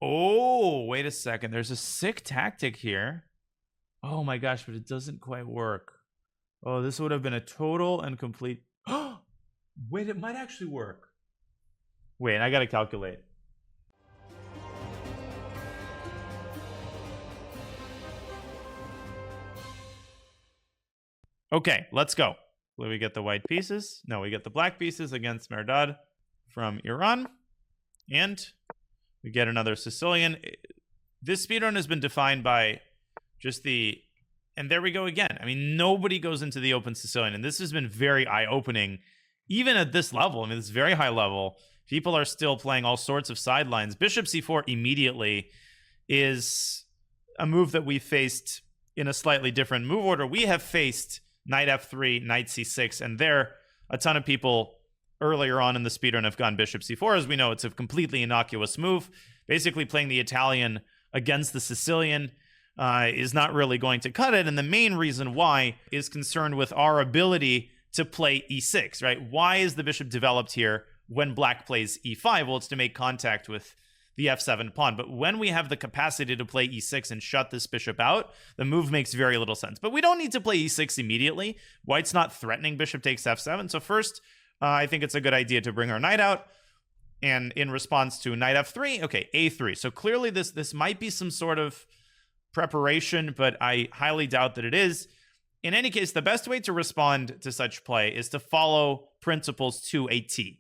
Oh, wait a second. There's a sick tactic here. Oh my gosh, but it doesn't quite work. Oh, this would have been a total and complete... Wait, it might actually work. Wait, I gotta calculate. Okay, let's go. Will we get the white pieces? No, we get the black pieces against Merdad from Iran. And we get another Sicilian. This speedrun has been defined by just the... And there we go again. I mean, nobody goes into the open Sicilian. And this has been very eye-opening, even at this level. I mean, it's very high level. People are still playing all sorts of sidelines. Bishop c4 immediately is a move that we faced in a slightly different move order. We have faced knight f3, knight c6, and there, a ton of people earlier on in the speedrun have gone bishop c4. As we know, it's a completely innocuous move. Basically, playing the Italian against the Sicilian is not really going to cut it, and the main reason why is concerned with our ability to play e6, right? Why is the bishop developed here when black plays e5? Well, it's to make contact with the f7 pawn. But when we have the capacity to play e6 and shut this bishop out, the move makes very little sense. But we don't need to play e6 immediately. White's not threatening bishop takes f7. So first, I think it's a good idea to bring our knight out. And in response to knight f3, okay, a3. So clearly this might be some sort of preparation, but I highly doubt that it is. In any case, the best way to respond to such play is to follow principles to a T.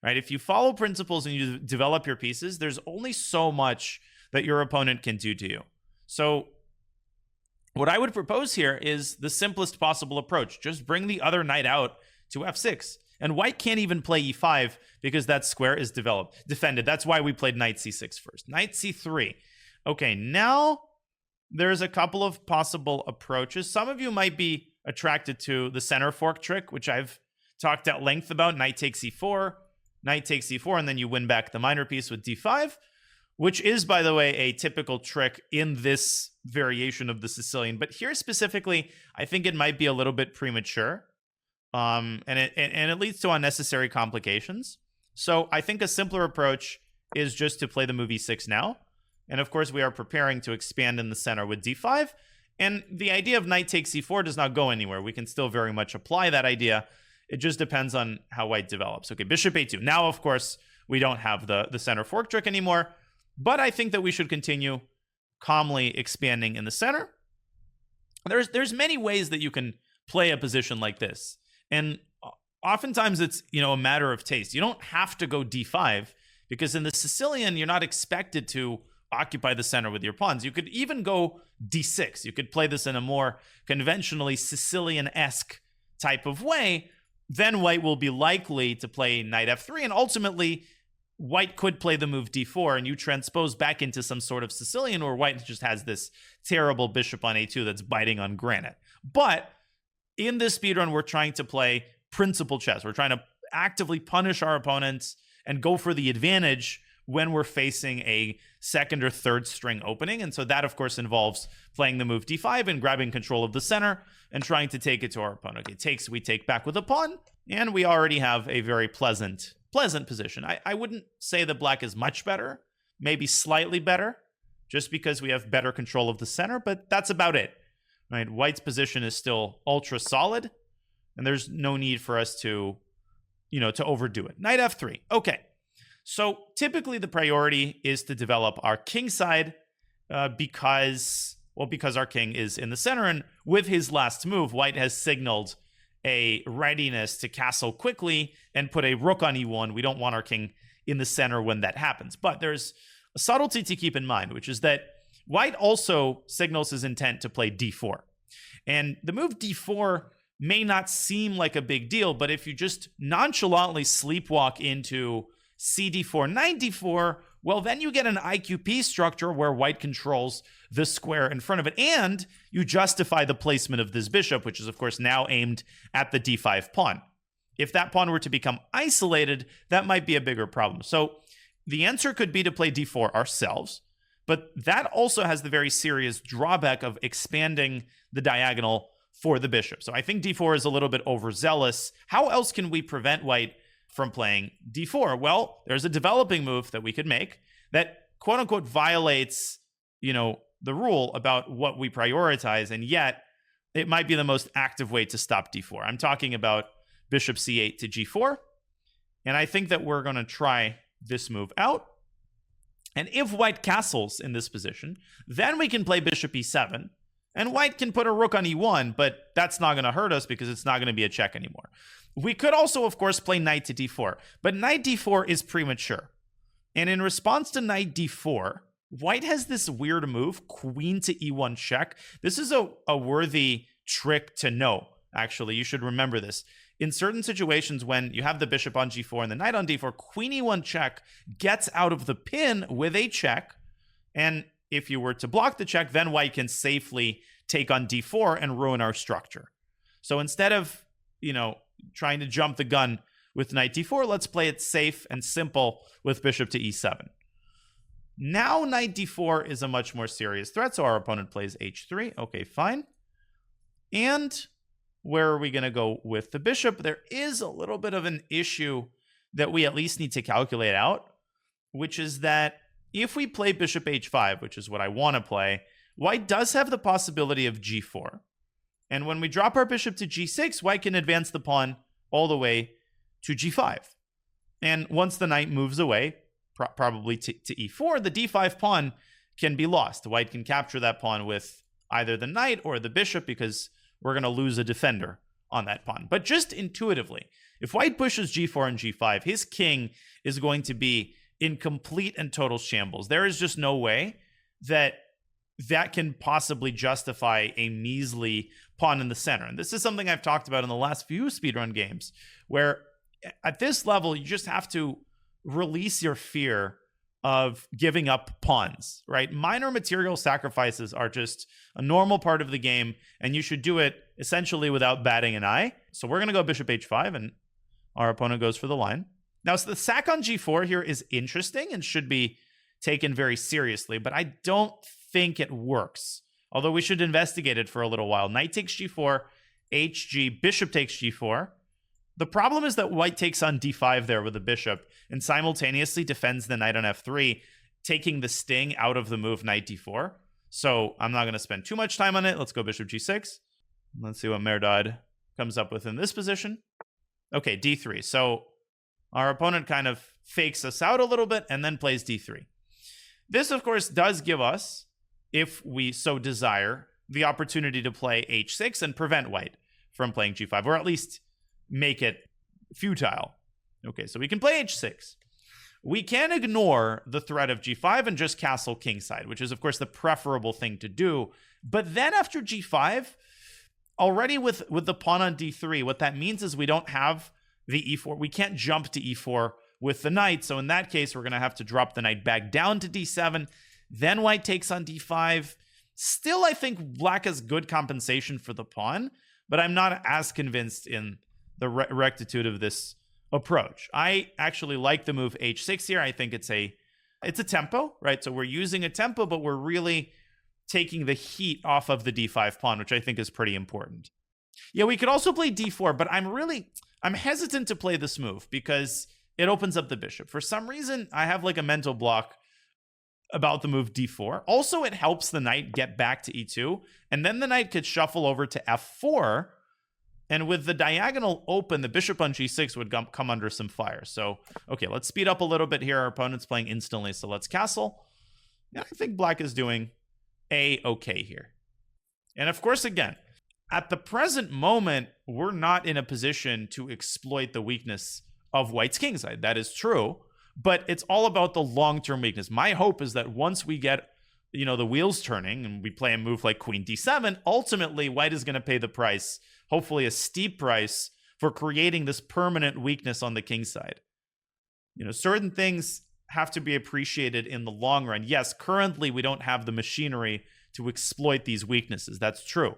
Right? If you follow principles and you develop your pieces, there's only so much that your opponent can do to you. So what I would propose here is the simplest possible approach. Just bring the other knight out to f6. And white can't even play e5 because that square is defended. That's why we played knight c6 first. Knight c3. Okay, now there's a couple of possible approaches. Some of you might be attracted to the center fork trick, which I've talked at length about. Knight takes e4. Knight takes e4, and then you win back the minor piece with d5, which is, by the way, a typical trick in this variation of the Sicilian. But here specifically, I think it might be a little bit premature, and it leads to unnecessary complications. So I think a simpler approach is just to play the move e6 now. And of course, we are preparing to expand in the center with d5. And the idea of knight takes e4 does not go anywhere. We can still very much apply that idea. It just depends on how white develops. Okay, bishop a2. Now, of course, we don't have the center fork trick anymore, but I think that we should continue calmly expanding in the center. There's many ways that you can play a position like this, and oftentimes it's, you know, a matter of taste. You don't have to go d5 because in the Sicilian, you're not expected to occupy the center with your pawns. You could even go d6. You could play this in a more conventionally Sicilian-esque type of way. Then white will be likely to play knight f3, and ultimately white could play the move d4, and you transpose back into some sort of Sicilian where white just has this terrible bishop on a2 that's biting on granite. But in this speedrun, we're trying to play principal chess. We're trying to actively punish our opponents and go for the advantage when we're facing a second or third string opening. And so that, of course, involves playing the move d5 and grabbing control of the center and trying to take it to our opponent. We take back with a pawn, and we already have a very pleasant position. I wouldn't say that black is much better, maybe slightly better, just because we have better control of the center, but that's about it. Right? White's position is still ultra solid, and there's no need for us to, to overdo it. Knight f3. Okay. So typically the priority is to develop our king side because our king is in the center. And with his last move, white has signaled a readiness to castle quickly and put a rook on e1. We don't want our king in the center when that happens. But there's a subtlety to keep in mind, which is that white also signals his intent to play d4. And the move d4 may not seem like a big deal, but if you just nonchalantly sleepwalk into cd4, knight d4, well, then you get an IQP structure where white controls the square in front of it, and you justify the placement of this bishop, which is, of course, now aimed at the d5 pawn. If that pawn were to become isolated, that might be a bigger problem. So the answer could be to play d4 ourselves, but that also has the very serious drawback of expanding the diagonal for the bishop. So I think d4 is a little bit overzealous. How else can we prevent white from playing d4? Well, there's a developing move that we could make that quote unquote violates, the rule about what we prioritize, and yet it might be the most active way to stop d4. I'm talking about bishop c8 to g4, and I think that we're going to try this move out. And if white castles in this position, then we can play bishop e7, and white can put a rook on e1, but that's not going to hurt us because it's not going to be a check anymore. We could also, of course, play knight to d4, but knight d4 is premature. And in response to knight d4, white has this weird move, queen to e1 check. This is a worthy trick to know, actually. You should remember this. In certain situations, when you have the bishop on g4 and the knight on d4, queen e1 check gets out of the pin with a check. And if you were to block the check, then white can safely take on d4 and ruin our structure. So instead of, trying to jump the gun with knight d4, let's play it safe and simple with bishop to e7. Now knight d4 is a much more serious threat, so our opponent plays h3. Okay, fine. And where are we going to go with the bishop? There is a little bit of an issue that we at least need to calculate out, which is that if we play bishop h5, which is what I want to play, white does have the possibility of g4. And when we drop our bishop to g6, white can advance the pawn all the way to g5. And once the knight moves away, probably to e4, the d5 pawn can be lost. White can capture that pawn with either the knight or the bishop because we're going to lose a defender on that pawn. But just intuitively, if white pushes g4 and g5, his king is going to be in complete and total shambles. There is just no way that can possibly justify a measly pawn in the center. And this is something I've talked about in the last few speedrun games, where at this level, you just have to release your fear of giving up pawns, right? Minor material sacrifices are just a normal part of the game, and you should do it essentially without batting an eye. So we're going to go bishop h5, and our opponent goes for the line. Now, so the sack on g4 here is interesting and should be taken very seriously, but I don't think it works, although we should investigate it for a little while. Knight takes g4, hg, bishop takes g4. The problem is that white takes on d5 there with the bishop and simultaneously defends the knight on f3, taking the sting out of the move knight d4. So I'm not going to spend too much time on it. Let's go bishop g6. Let's see what Mehrdad comes up with in this position. Okay, d3. So our opponent kind of fakes us out a little bit and then plays d3. This, of course, does give us, if we so desire, the opportunity to play h6 and prevent white from playing g5, or at least make it futile. Okay, so we can play h6. We can ignore the threat of g5 and just castle kingside, which is, of course, the preferable thing to do. But then after g5, already with the pawn on d3, what that means is we don't have the e4. We can't jump to e4 with the knight. So in that case, we're going to have to drop the knight back down to d7. Then white takes on d5. Still, I think black has good compensation for the pawn, but I'm not as convinced in the rectitude of this approach. I actually like the move h6 here. I think it's a tempo, right? So we're using a tempo, but we're really taking the heat off of the d5 pawn, which I think is pretty important. Yeah, we could also play d4, but I'm hesitant to play this move because it opens up the bishop. For some reason, I have like a mental block about the move d4. Also, it helps the knight get back to e2, and then the knight could shuffle over to f4, and with the diagonal open, the bishop on g6 would come under some fire. So, okay, let's speed up a little bit here. Our opponent's playing instantly, so let's castle. Yeah, I think black is doing a-okay here. And of course, again, at the present moment, we're not in a position to exploit the weakness of white's kingside. That is true, but it's all about the long-term weakness. My hope is that once we get, the wheels turning and we play a move like queen d7, ultimately white is going to pay the price, hopefully a steep price, for creating this permanent weakness on the king side. Certain things have to be appreciated in the long run. Yes, currently we don't have the machinery to exploit these weaknesses. That's true.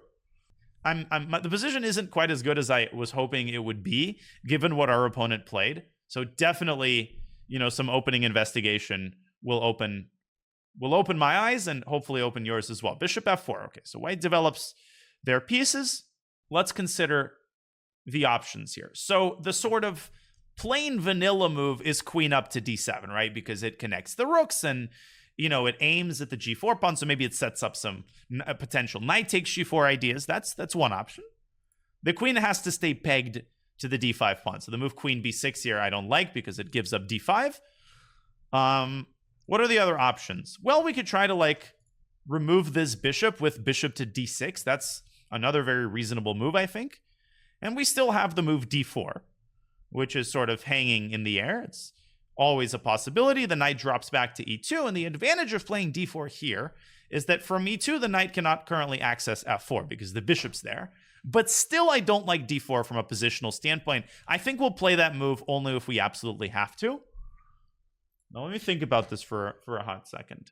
The position isn't quite as good as I was hoping it would be, given what our opponent played. So definitely, some opening investigation will open my eyes and hopefully open yours as well. Bishop f4. Okay, so white develops their pieces. Let's consider the options here. So the sort of plain vanilla move is queen up to d7, right? Because it connects the rooks and you know, it aims at the g4 pawn, so maybe it sets up some potential knight takes g4 ideas. That's one option. The queen has to stay pegged to the d5 pawn. So the move queen b6 here I don't like because it gives up d5. What are the other options? Well, we could try to like remove this bishop with bishop to d6. That's another very reasonable move, I think. And we still have the move d4, which is sort of hanging in the air. It's always a possibility. The knight drops back to e2, and the advantage of playing d4 here is that from e2, the knight cannot currently access f4 because the bishop's there. But still, I don't like d4 from a positional standpoint. I think we'll play that move only if we absolutely have to. Now, let me think about this for a hot second.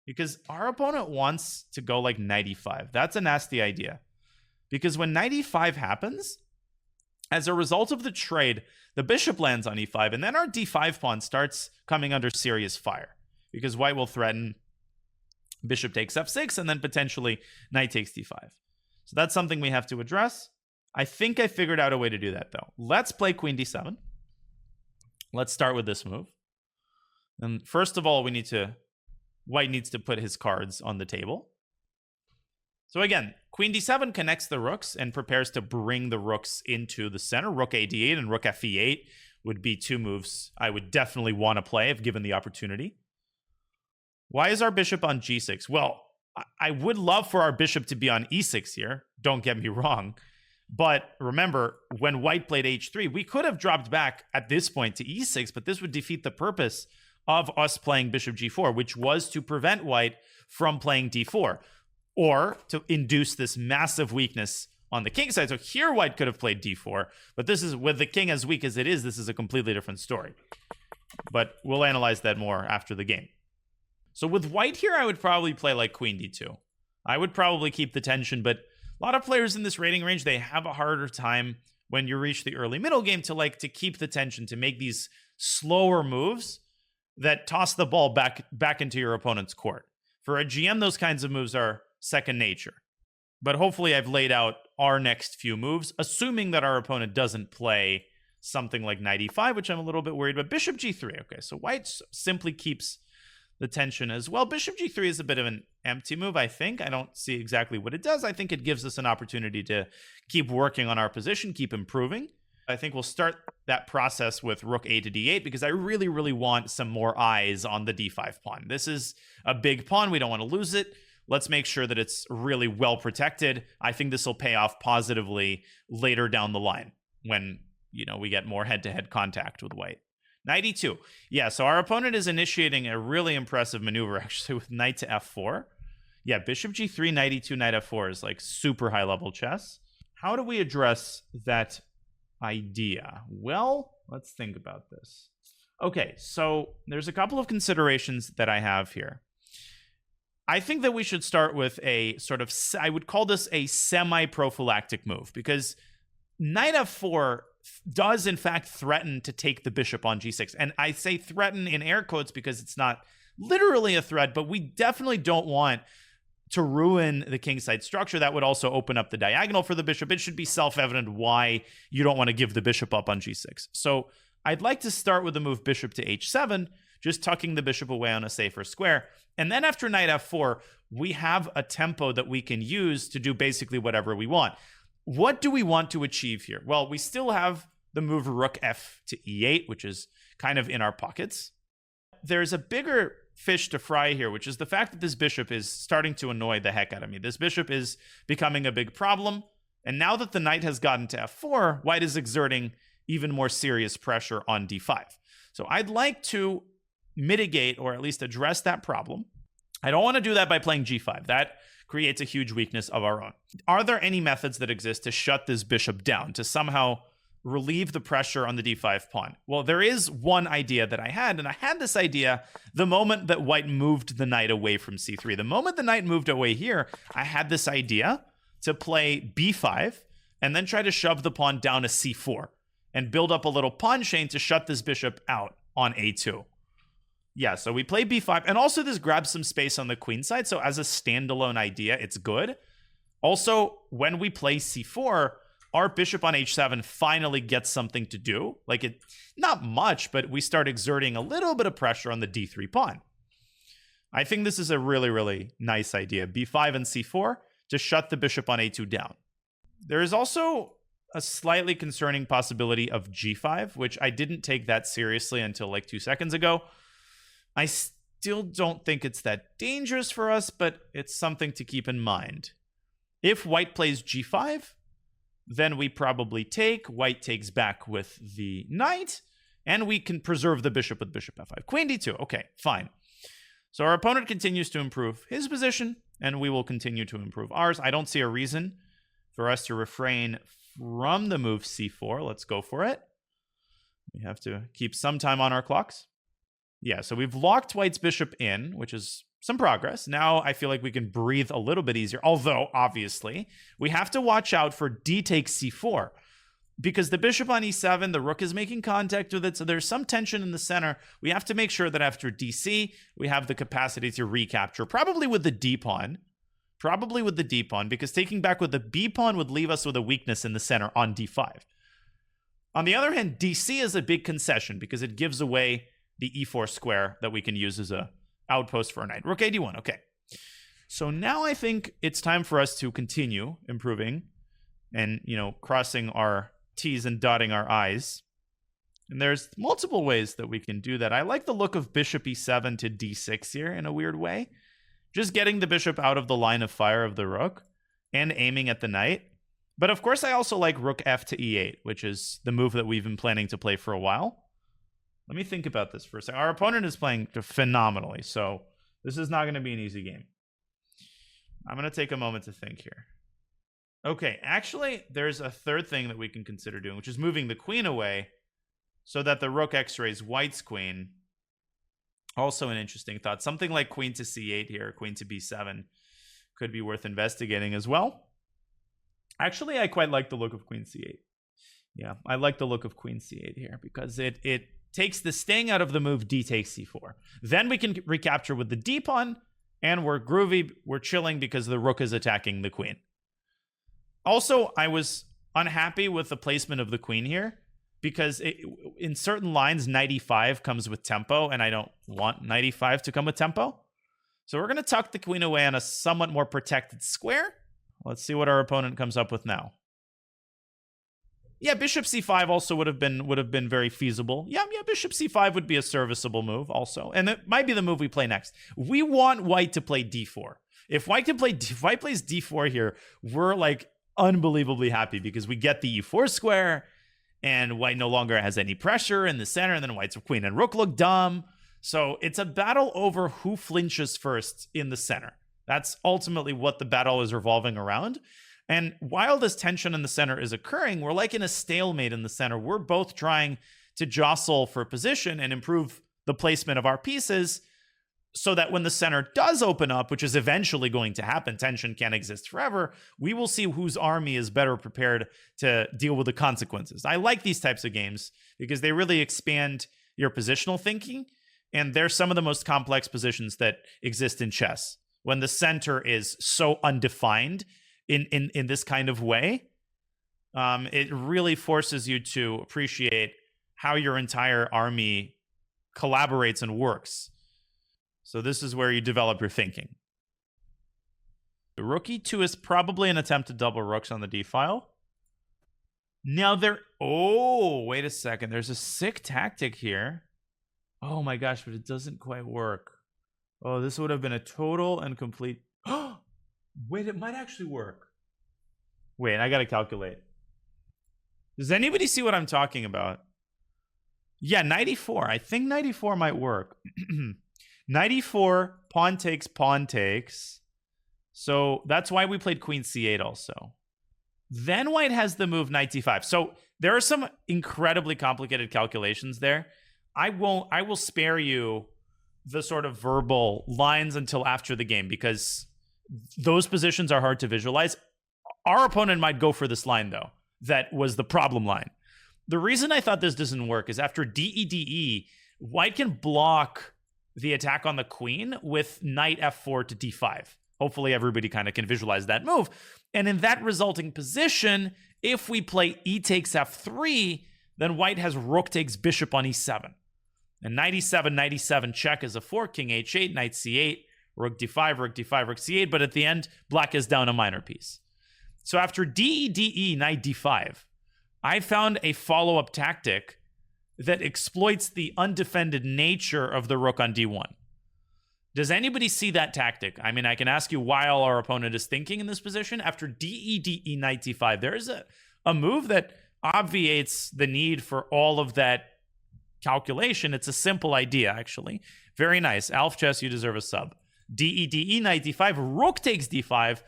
Because our opponent wants to go like knight e5. That's a nasty idea. Because when knight e5 happens, as a result of the trade, the bishop lands on e5, and then our d5 pawn starts coming under serious fire. Because white will threaten bishop takes f6, and then potentially knight takes d5. So that's something we have to address. I think I figured out a way to do that, though. Let's play queen d7. Let's start with this move. And first of all, white needs to put his cards on the table. So again, queen d7 connects the rooks and prepares to bring the rooks into the center. Rook a d8 and rook f e8 would be two moves I would definitely want to play if given the opportunity. Why is our bishop on g6? Well, I would love for our bishop to be on e6 here. Don't get me wrong. But remember, when white played h3, we could have dropped back at this point to e6, but this would defeat the purpose of us playing bishop g4, which was to prevent white from playing d4, or to induce this massive weakness on the king side. So here white could have played d4, but this is, with the king as weak as it is, this is a completely different story. But we'll analyze that more after the game. So with white here, I would probably play like queen d2. I would probably keep the tension, but a lot of players in this rating range, they have a harder time when you reach the early middle game to keep the tension, to make these slower moves that toss the ball back into your opponent's court. For a GM, those kinds of moves are second nature. But hopefully I've laid out our next few moves, assuming that our opponent doesn't play something like knight e5, which I'm a little bit worried about. Bishop g3. Okay, so white simply keeps the tension as well. Bishop g3 is a bit of an empty move, I think. I don't see exactly what it does. I think it gives us an opportunity to keep working on our position, keep improving. I think we'll start that process with rook a to d8 because I really, really want some more eyes on the d5 pawn. This is a big pawn. We don't want to lose it. Let's make sure that it's really well protected. I think this will pay off positively later down the line when, you know, we get more head-to-head contact with white. Knight e2. Yeah, so our opponent is initiating a really impressive maneuver, actually, with knight to f4. Yeah, bishop g3, knight e2, knight f4 is like super high-level chess. How do we address that idea? Well, let's think about this. Okay, so there's a couple of considerations that I have here. I think that we should start with a sort of, I would call this a semi-prophylactic move, because knight f4 does in fact threaten to take the bishop on g6. And I say threaten in air quotes because it's not literally a threat, but we definitely don't want to ruin the kingside structure. That would also open up the diagonal for the bishop. It should be self-evident why you don't want to give the bishop up on g6. So I'd like to start with the move bishop to h7, just tucking the bishop away on a safer square. And then after knight f4, we have a tempo that we can use to do basically whatever we want. What do we want to achieve here? Well, we still have the move rook f to e8, which is kind of in our pockets. There's a bigger fish to fry here, which is the fact that this bishop is starting to annoy the heck out of me. This bishop is becoming a big problem. And now that the knight has gotten to f4, white is exerting even more serious pressure on d5. So I'd like to mitigate or at least address that problem. I don't want to do that by playing g5. That creates a huge weakness of our own. Are there any methods that exist to shut this bishop down, to somehow relieve the pressure on the d5 pawn? Well, there is one idea that I had, and I had this idea the moment that white moved the knight away from c3. The moment the knight moved away here, I had this idea to play b5 and then try to shove the pawn down to c4 and build up a little pawn chain to shut this bishop out on a2. Yeah, so we play b5, and also this grabs some space on the queen side, so as a standalone idea, it's good. Also, when we play c4, our bishop on h7 finally gets something to do. Like, it, not much, but we start exerting a little bit of pressure on the d3 pawn. I think this is a really, really nice idea. b5 and c4 to shut the bishop on a2 down. There is also a slightly concerning possibility of g5, which I didn't take that seriously until like 2 seconds ago. I still don't think it's that dangerous for us, but it's something to keep in mind. If white plays g5, then we probably take. White takes back with the knight, and we can preserve the bishop with bishop f5. Queen d2. Okay, fine. So our opponent continues to improve his position, and we will continue to improve ours. I don't see a reason for us to refrain from the move c4. Let's go for it. We have to keep some time on our clocks. Yeah, so we've locked white's bishop in, which is some progress. Now I feel like we can breathe a little bit easier, although obviously we have to watch out for d takes c4. Because the bishop on e7, the rook is making contact with it, so there's some tension in the center. We have to make sure that after dc, we have the capacity to recapture, probably with the d-pawn. Probably with the d-pawn, because taking back with the b-pawn would leave us with a weakness in the center on d5. On the other hand, dc is a big concession, because it gives away the e4 square that we can use as a outpost for a knight. Rook ad1, okay. So now I think it's time for us to continue improving and, crossing our T's and dotting our I's. And there's multiple ways that we can do that. I like the look of bishop e7 to d6 here in a weird way. Just getting the bishop out of the line of fire of the rook and aiming at the knight. But of course, I also like rook f to e8, which is the move that we've been planning to play for a while. Let me think about this for a second. Our opponent is playing phenomenally, so this is not going to be an easy game. I'm going to take a moment to think here. Okay, actually, there's a third thing that we can consider doing, which is moving the queen away so that the rook x-rays white's queen. Also an interesting thought. Something like queen to c8 here, queen to b7 could be worth investigating as well. Actually, I quite like the look of queen c8. Yeah, I like the look of queen c8 here because it takes the sting out of the move d takes c4. Then we can recapture with the d-pawn, and we're groovy, we're chilling because the rook is attacking the queen. Also, I was unhappy with the placement of the queen here because in certain lines, knight e5 comes with tempo, and I don't want knight e5 to come with tempo. So we're going to tuck the queen away on a somewhat more protected square. Let's see what our opponent comes up with now. Yeah, bishop c5 also would have been very feasible. Yeah, bishop c5 would be a serviceable move also, and it might be the move we play next. We want white to play d4. If white plays d4 here, we're like unbelievably happy because we get the e4 square, and white no longer has any pressure in the center, and then white's queen and rook look dumb. So it's a battle over who flinches first in the center. That's ultimately what the battle is revolving around. And while this tension in the center is occurring, we're like in a stalemate in the center. We're both trying to jostle for position and improve the placement of our pieces so that when the center does open up, which is eventually going to happen, tension can't exist forever, we will see whose army is better prepared to deal with the consequences. I like these types of games because they really expand your positional thinking, and they're some of the most complex positions that exist in chess. When the center is so undefined in this kind of way, it really forces you to appreciate how your entire army collaborates and works. So this is where you develop your thinking. Rook e2 is probably an attempt to double rooks on the d-file. Now oh, wait a second. There's a sick tactic here. Oh my gosh, but it doesn't quite work. Oh, this would have been a total and complete... Wait, it might actually work. Wait, I gotta calculate. Does anybody see what I'm talking about? Yeah, knight e4. I think knight e4 might work. Knight e4, pawn takes. So that's why we played queen c8 also. Then white has the move knight d5. So there are some incredibly complicated calculations there. I will spare you the sort of verbal lines until after the game because those positions are hard to visualize. Our opponent might go for this line, though. That was the problem line. The reason I thought this doesn't work is after DE, white can block the attack on the queen with knight f4 to d5. Hopefully everybody kind of can visualize that move. And in that resulting position, if we play e takes f3, then white has rook takes bishop on e7. And 97 check is a 4, king h8, knight c8, rook d5, rook d5, rook c8, but at the end, black is down a minor piece. So after de, knight d5, I found a follow-up tactic that exploits the undefended nature of the rook on d1. Does anybody see that tactic? I mean, I can ask you while our opponent is thinking in this position. After de, knight d5, there is a move that obviates the need for all of that calculation. It's a simple idea, actually. Very nice. Alf Chess, you deserve a sub. De, knight d5, rook takes d5,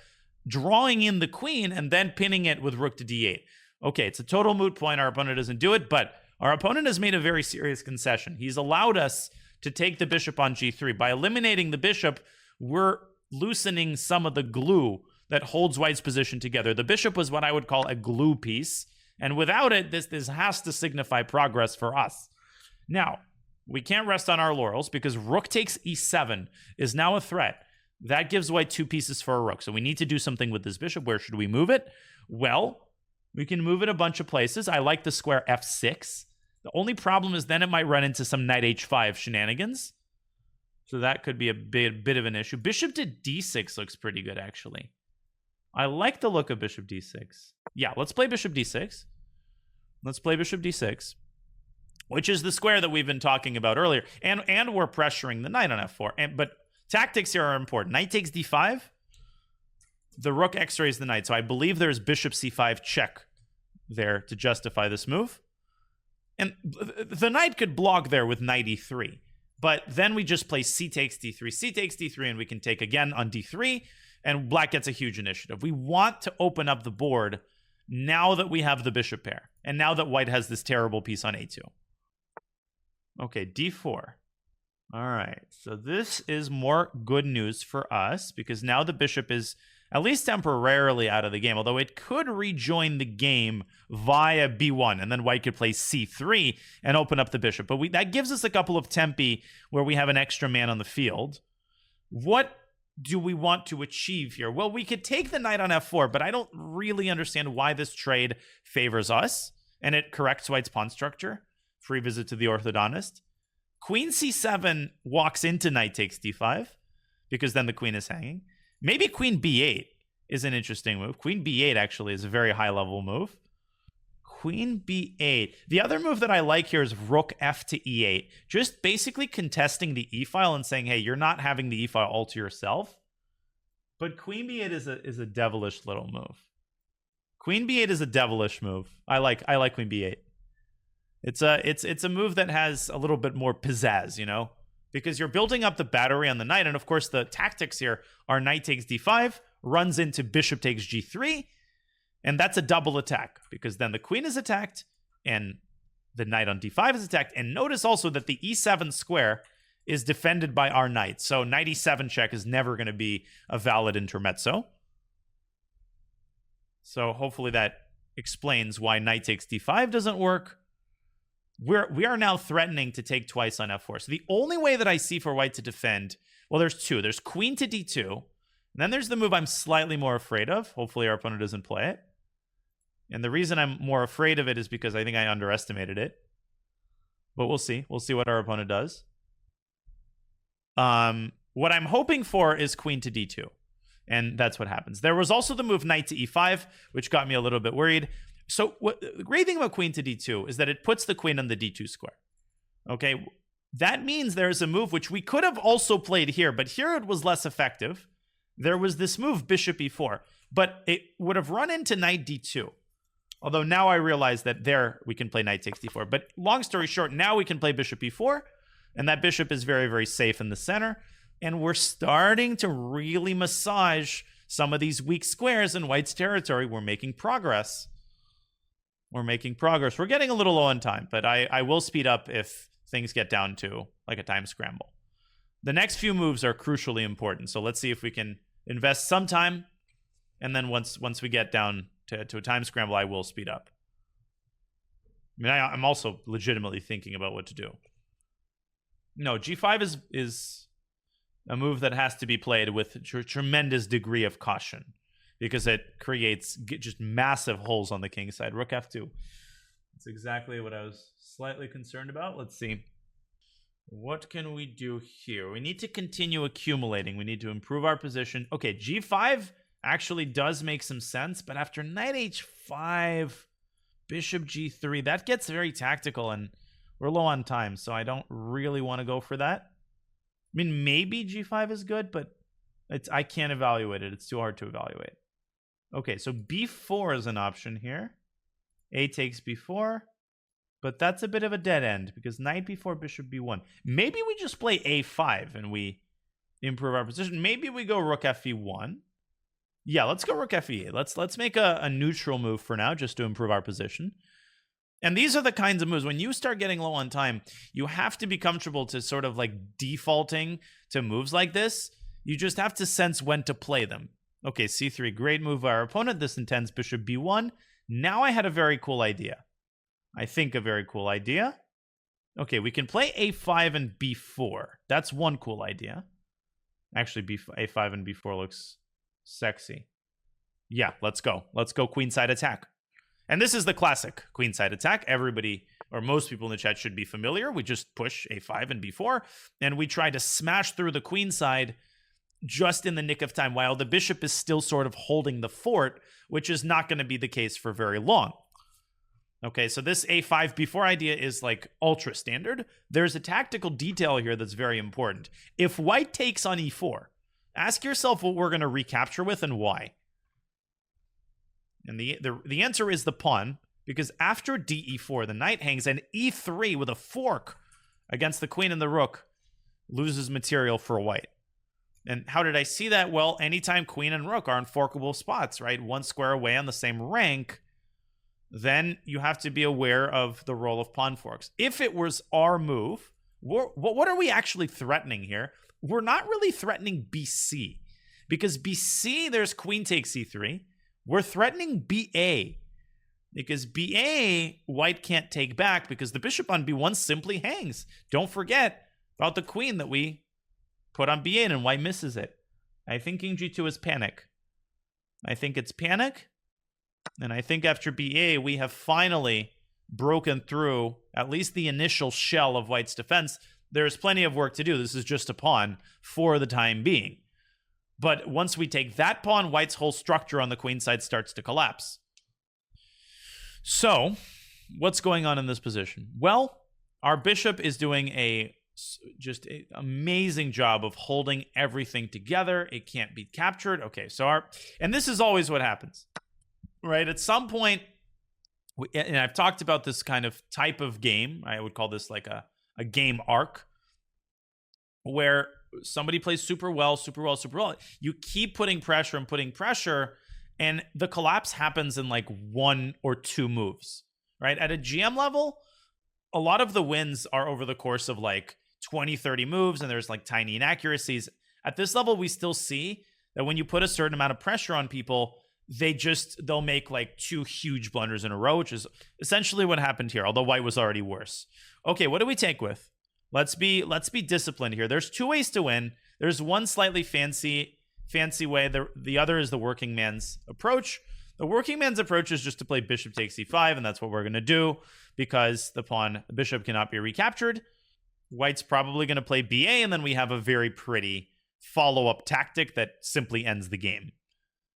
drawing in the queen and then pinning it with rook to d8. Okay, it's a total moot point. Our opponent doesn't do it, but our opponent has made a very serious concession. He's allowed us to take the bishop on g3. By eliminating the bishop, we're loosening some of the glue that holds white's position together. The bishop was what I would call a glue piece, and without it, this has to signify progress for us. Now, we can't rest on our laurels because rook takes e7 is now a threat. That gives white 2 pieces for a rook, so we need to do something with this bishop. Where should we move it? Well, we can move it a bunch of places. I like the square f6. The only problem is then it might run into some knight h5 shenanigans. So that could be a bit of an issue. Bishop to d6 looks pretty good, actually. I like the look of bishop d6. Yeah, let's play bishop d6. Let's play bishop d6, which is the square that we've been talking about earlier. And we're pressuring the knight on f4. But tactics here are important. Knight takes d5. The rook x-rays the knight. So I believe there's bishop c5 check there to justify this move. And the knight could block there with knight e3. But then we just play c takes d3, c takes d3, and we can take again on d3, and black gets a huge initiative. We want to open up the board now that we have the bishop pair, and now that white has this terrible piece on a2. Okay, d4. All right, so this is more good news for us, because now the bishop is at least temporarily out of the game, although it could rejoin the game via b1, and then white could play c3 and open up the bishop. But that gives us a couple of tempi where we have an extra man on the field. What do we want to achieve here? Well, we could take the knight on f4, but I don't really understand why this trade favors us, and it corrects white's pawn structure. Free visit to the orthodontist. Queen c7 walks into knight takes d5, because then the queen is hanging. Maybe queen b8 is an interesting move. Queen b8 actually is a very high-level move. Queen b8. The other move that I like here is rook f to e8. Just basically contesting the e-file and saying, hey, you're not having the e-file all to yourself. But queen b8 is a devilish little move. Queen b8 is a devilish move. I like queen b8. It's a move that has a little bit more pizzazz, you know? Because you're building up the battery on the knight, and of course the tactics here are knight takes d5, runs into bishop takes g3, and that's a double attack, because then the queen is attacked, and the knight on d5 is attacked, and notice also that the e7 square is defended by our knight, so knight e7 check is never going to be a valid intermezzo. So hopefully that explains why knight takes d5 doesn't work. We are now threatening to take twice on f4. So the only way that I see for white to defend, well, there's two. There's queen to d2. And then there's the move I'm slightly more afraid of. Hopefully our opponent doesn't play it. And the reason I'm more afraid of it is because I think I underestimated it. But we'll see. We'll see what our opponent does. What I'm hoping for is queen to d2. And that's what happens. There was also the move knight to e5, which got me a little bit worried. So the great thing about queen to d2 is that it puts the queen on the d2 square. Okay, that means there's a move which we could have also played here, but here it was less effective. There was this move bishop e4, but it would have run into knight d2. Although now I realize that there we can play knight takes d4. But long story short, now we can play bishop e4, and that bishop is very, very safe in the center. And we're starting to really massage some of these weak squares in white's territory. We're making progress. We're making progress. We're getting a little low on time, but I will speed up if things get down to like a time scramble. The next few moves are crucially important, so let's see if we can invest some time, and then once we get down to a time scramble, I will speed up. I mean, I'm also legitimately thinking about what to do. No, g5 is a move that has to be played with a tremendous degree of caution, because it creates just massive holes on the king side. Rook f2. That's exactly what I was slightly concerned about. Let's see. What can we do here? We need to continue accumulating. We need to improve our position. Okay, g5 actually does make some sense, but after knight h5, bishop g3, that gets very tactical, and we're low on time, so I don't really want to go for that. I mean, maybe g5 is good, but I can't evaluate it. It's too hard to evaluate. Okay, so b4 is an option here. A takes b4. But that's a bit of a dead end because knight b4, bishop b1. Maybe we just play a5 and we improve our position. Maybe we go rook fe1. Yeah, let's go rook fe8. Let's make a neutral move for now just to improve our position. And these are the kinds of moves. When you start getting low on time, you have to be comfortable to sort of like defaulting to moves like this. You just have to sense when to play them. Okay, c3, great move by our opponent. This intends bishop b1. Now I had a very cool idea. I think a very cool idea. Okay, we can play a5 and b4. That's one cool idea. Actually, a5 and b4 looks sexy. Yeah, let's go. Let's go queenside attack. And this is the classic queenside attack. Everybody, or most people in the chat, should be familiar. We just push a5 and b4, and we try to smash through the queenside just in the nick of time, while the bishop is still sort of holding the fort, which is not going to be the case for very long. Okay, so this a5 b4 idea is like ultra standard. There's a tactical detail here that's very important. If white takes on e4, ask yourself what we're going to recapture with and why. And the answer is the pawn, because after de4, the knight hangs, and e3 with a fork against the queen and the rook loses material for white. And how did I see that? Well, anytime queen and rook are in forkable spots, right? One square away on the same rank, then you have to be aware of the role of pawn forks. If it was our move, what are we actually threatening here? We're not really threatening BC, because BC, there's queen takes c3. We're threatening BA, because BA, white can't take back because the bishop on B1 simply hangs. Don't forget about the queen that we put on B8 and white misses it. I think king G2 is panic. I think it's panic. And I think after BA, we have finally broken through at least the initial shell of white's defense. There's plenty of work to do. This is just a pawn for the time being. But once we take that pawn, white's whole structure on the queen side starts to collapse. So, what's going on in this position? Well, our bishop is doing just an amazing job of holding everything together. It can't be captured. Okay, so and this is always what happens. Right, at some point, and I've talked about this kind of type of game, I would call this like a game arc, where somebody plays super well. You keep putting pressure, and the collapse happens in like 1 or 2 moves, right? At a GM level, a lot of the wins are over the course of like 20, 30 moves, and there's like tiny inaccuracies. At this level, we still see that when you put a certain amount of pressure on people, they'll make like 2 huge blunders in a row, which is essentially what happened here, although white was already worse. Okay, what do we take with? Let's be disciplined here. There's 2 ways to win. There's one slightly fancy way. The other is the working man's approach. The working man's approach is just to play bishop takes c5, and that's what we're going to do because the bishop cannot be recaptured. White's probably going to play BA, and then we have a very pretty follow-up tactic that simply ends the game.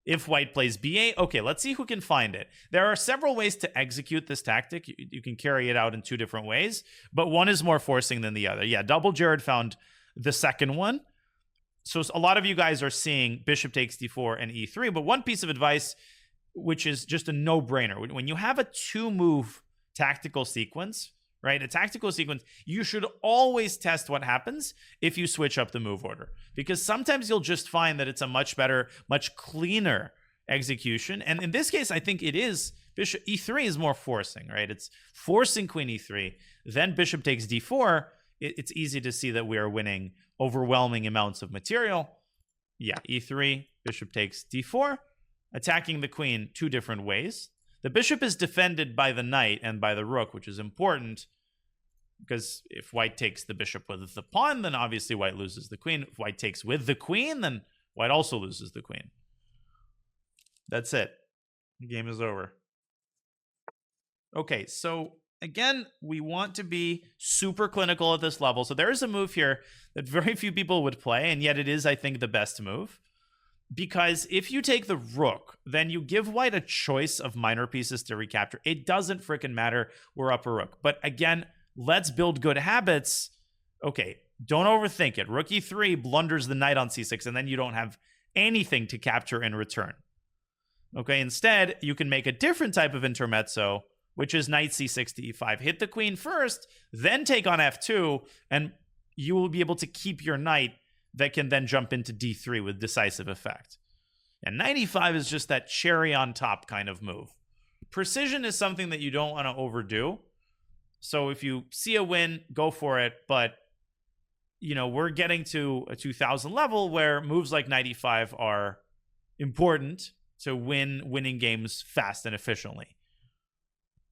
If white plays BA, okay, let's see who can find it. There are several ways to execute this tactic. You can carry it out in 2 different ways, but one is more forcing than the other. Yeah, Double Jared found the second one. So a lot of you guys are seeing bishop takes d4 and e3, but one piece of advice, which is just a no-brainer. When you have a 2-move tactical sequence, right? A tactical sequence, you should always test what happens if you switch up the move order. Because sometimes you'll just find that it's a much better, much cleaner execution. And in this case, I think it is bishop e3 is more forcing, right? It's forcing queen e3. Then bishop takes d4. It's easy to see that we are winning overwhelming amounts of material. Yeah, e3, bishop takes d4, attacking the queen 2 different ways. The bishop is defended by the knight and by the rook, which is important because if white takes the bishop with the pawn, then obviously white loses the queen. If white takes with the queen, then white also loses the queen. That's it. The game is over. Okay, so again, we want to be super clinical at this level. So there's a move here that very few people would play, and yet it is, I think, the best move. Because if you take the rook, then you give white a choice of minor pieces to recapture. It doesn't freaking matter. We're up a rook. But again, let's build good habits. Okay, don't overthink it. Rook e3 blunders the knight on c6, and then you don't have anything to capture in return. Okay, instead, you can make a different type of intermezzo, which is knight c6 to e5. Hit the queen first, then take on f2, and you will be able to keep your knight that can then jump into d3 with decisive effect. And knight e5 is just that cherry on top kind of move. Precision is something that you don't want to overdo. So if you see a win, go for it. But, you know, we're getting to a 2000 level where moves like knight e5 are important to winning games fast and efficiently.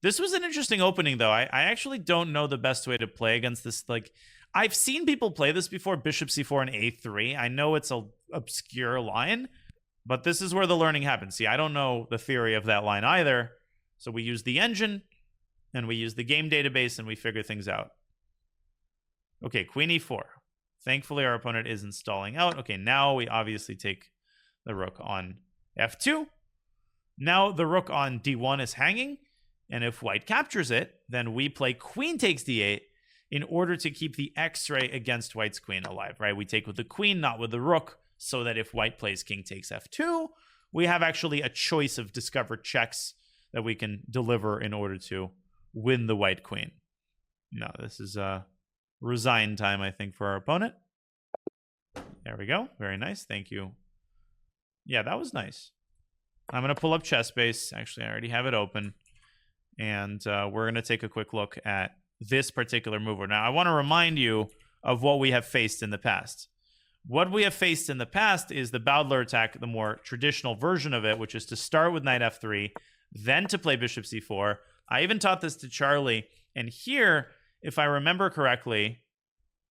This was an interesting opening, though. I actually don't know the best way to play against this. Like, I've seen people play this before, bishop c4 and a3. I know it's an obscure line, but this is where the learning happens. See, I don't know the theory of that line either. So we use the engine, and we use the game database, and we figure things out. Okay, queen e4. Thankfully, our opponent isn't stalling out. Okay, now we obviously take the rook on f2. Now the rook on d1 is hanging, and if white captures it, then we play queen takes d8 in order to keep the x-ray against white's queen alive, right? We take with the queen, not with the rook, so that if white plays king takes f2, we have actually a choice of discovered checks that we can deliver in order to win the white queen. No, this is resign time, I think, for our opponent. There we go. Very nice. Thank you. Yeah, that was nice. I'm going to pull up ChessBase. Actually, I already have it open. And we're going to take a quick look at this particular mover. Now, I want to remind you of what we have faced in the past. What we have faced in the past is the Bowdler attack, the more traditional version of it, which is to start with knight f3, then to play bishop c4. I even taught this to Charlie. And here, if I remember correctly,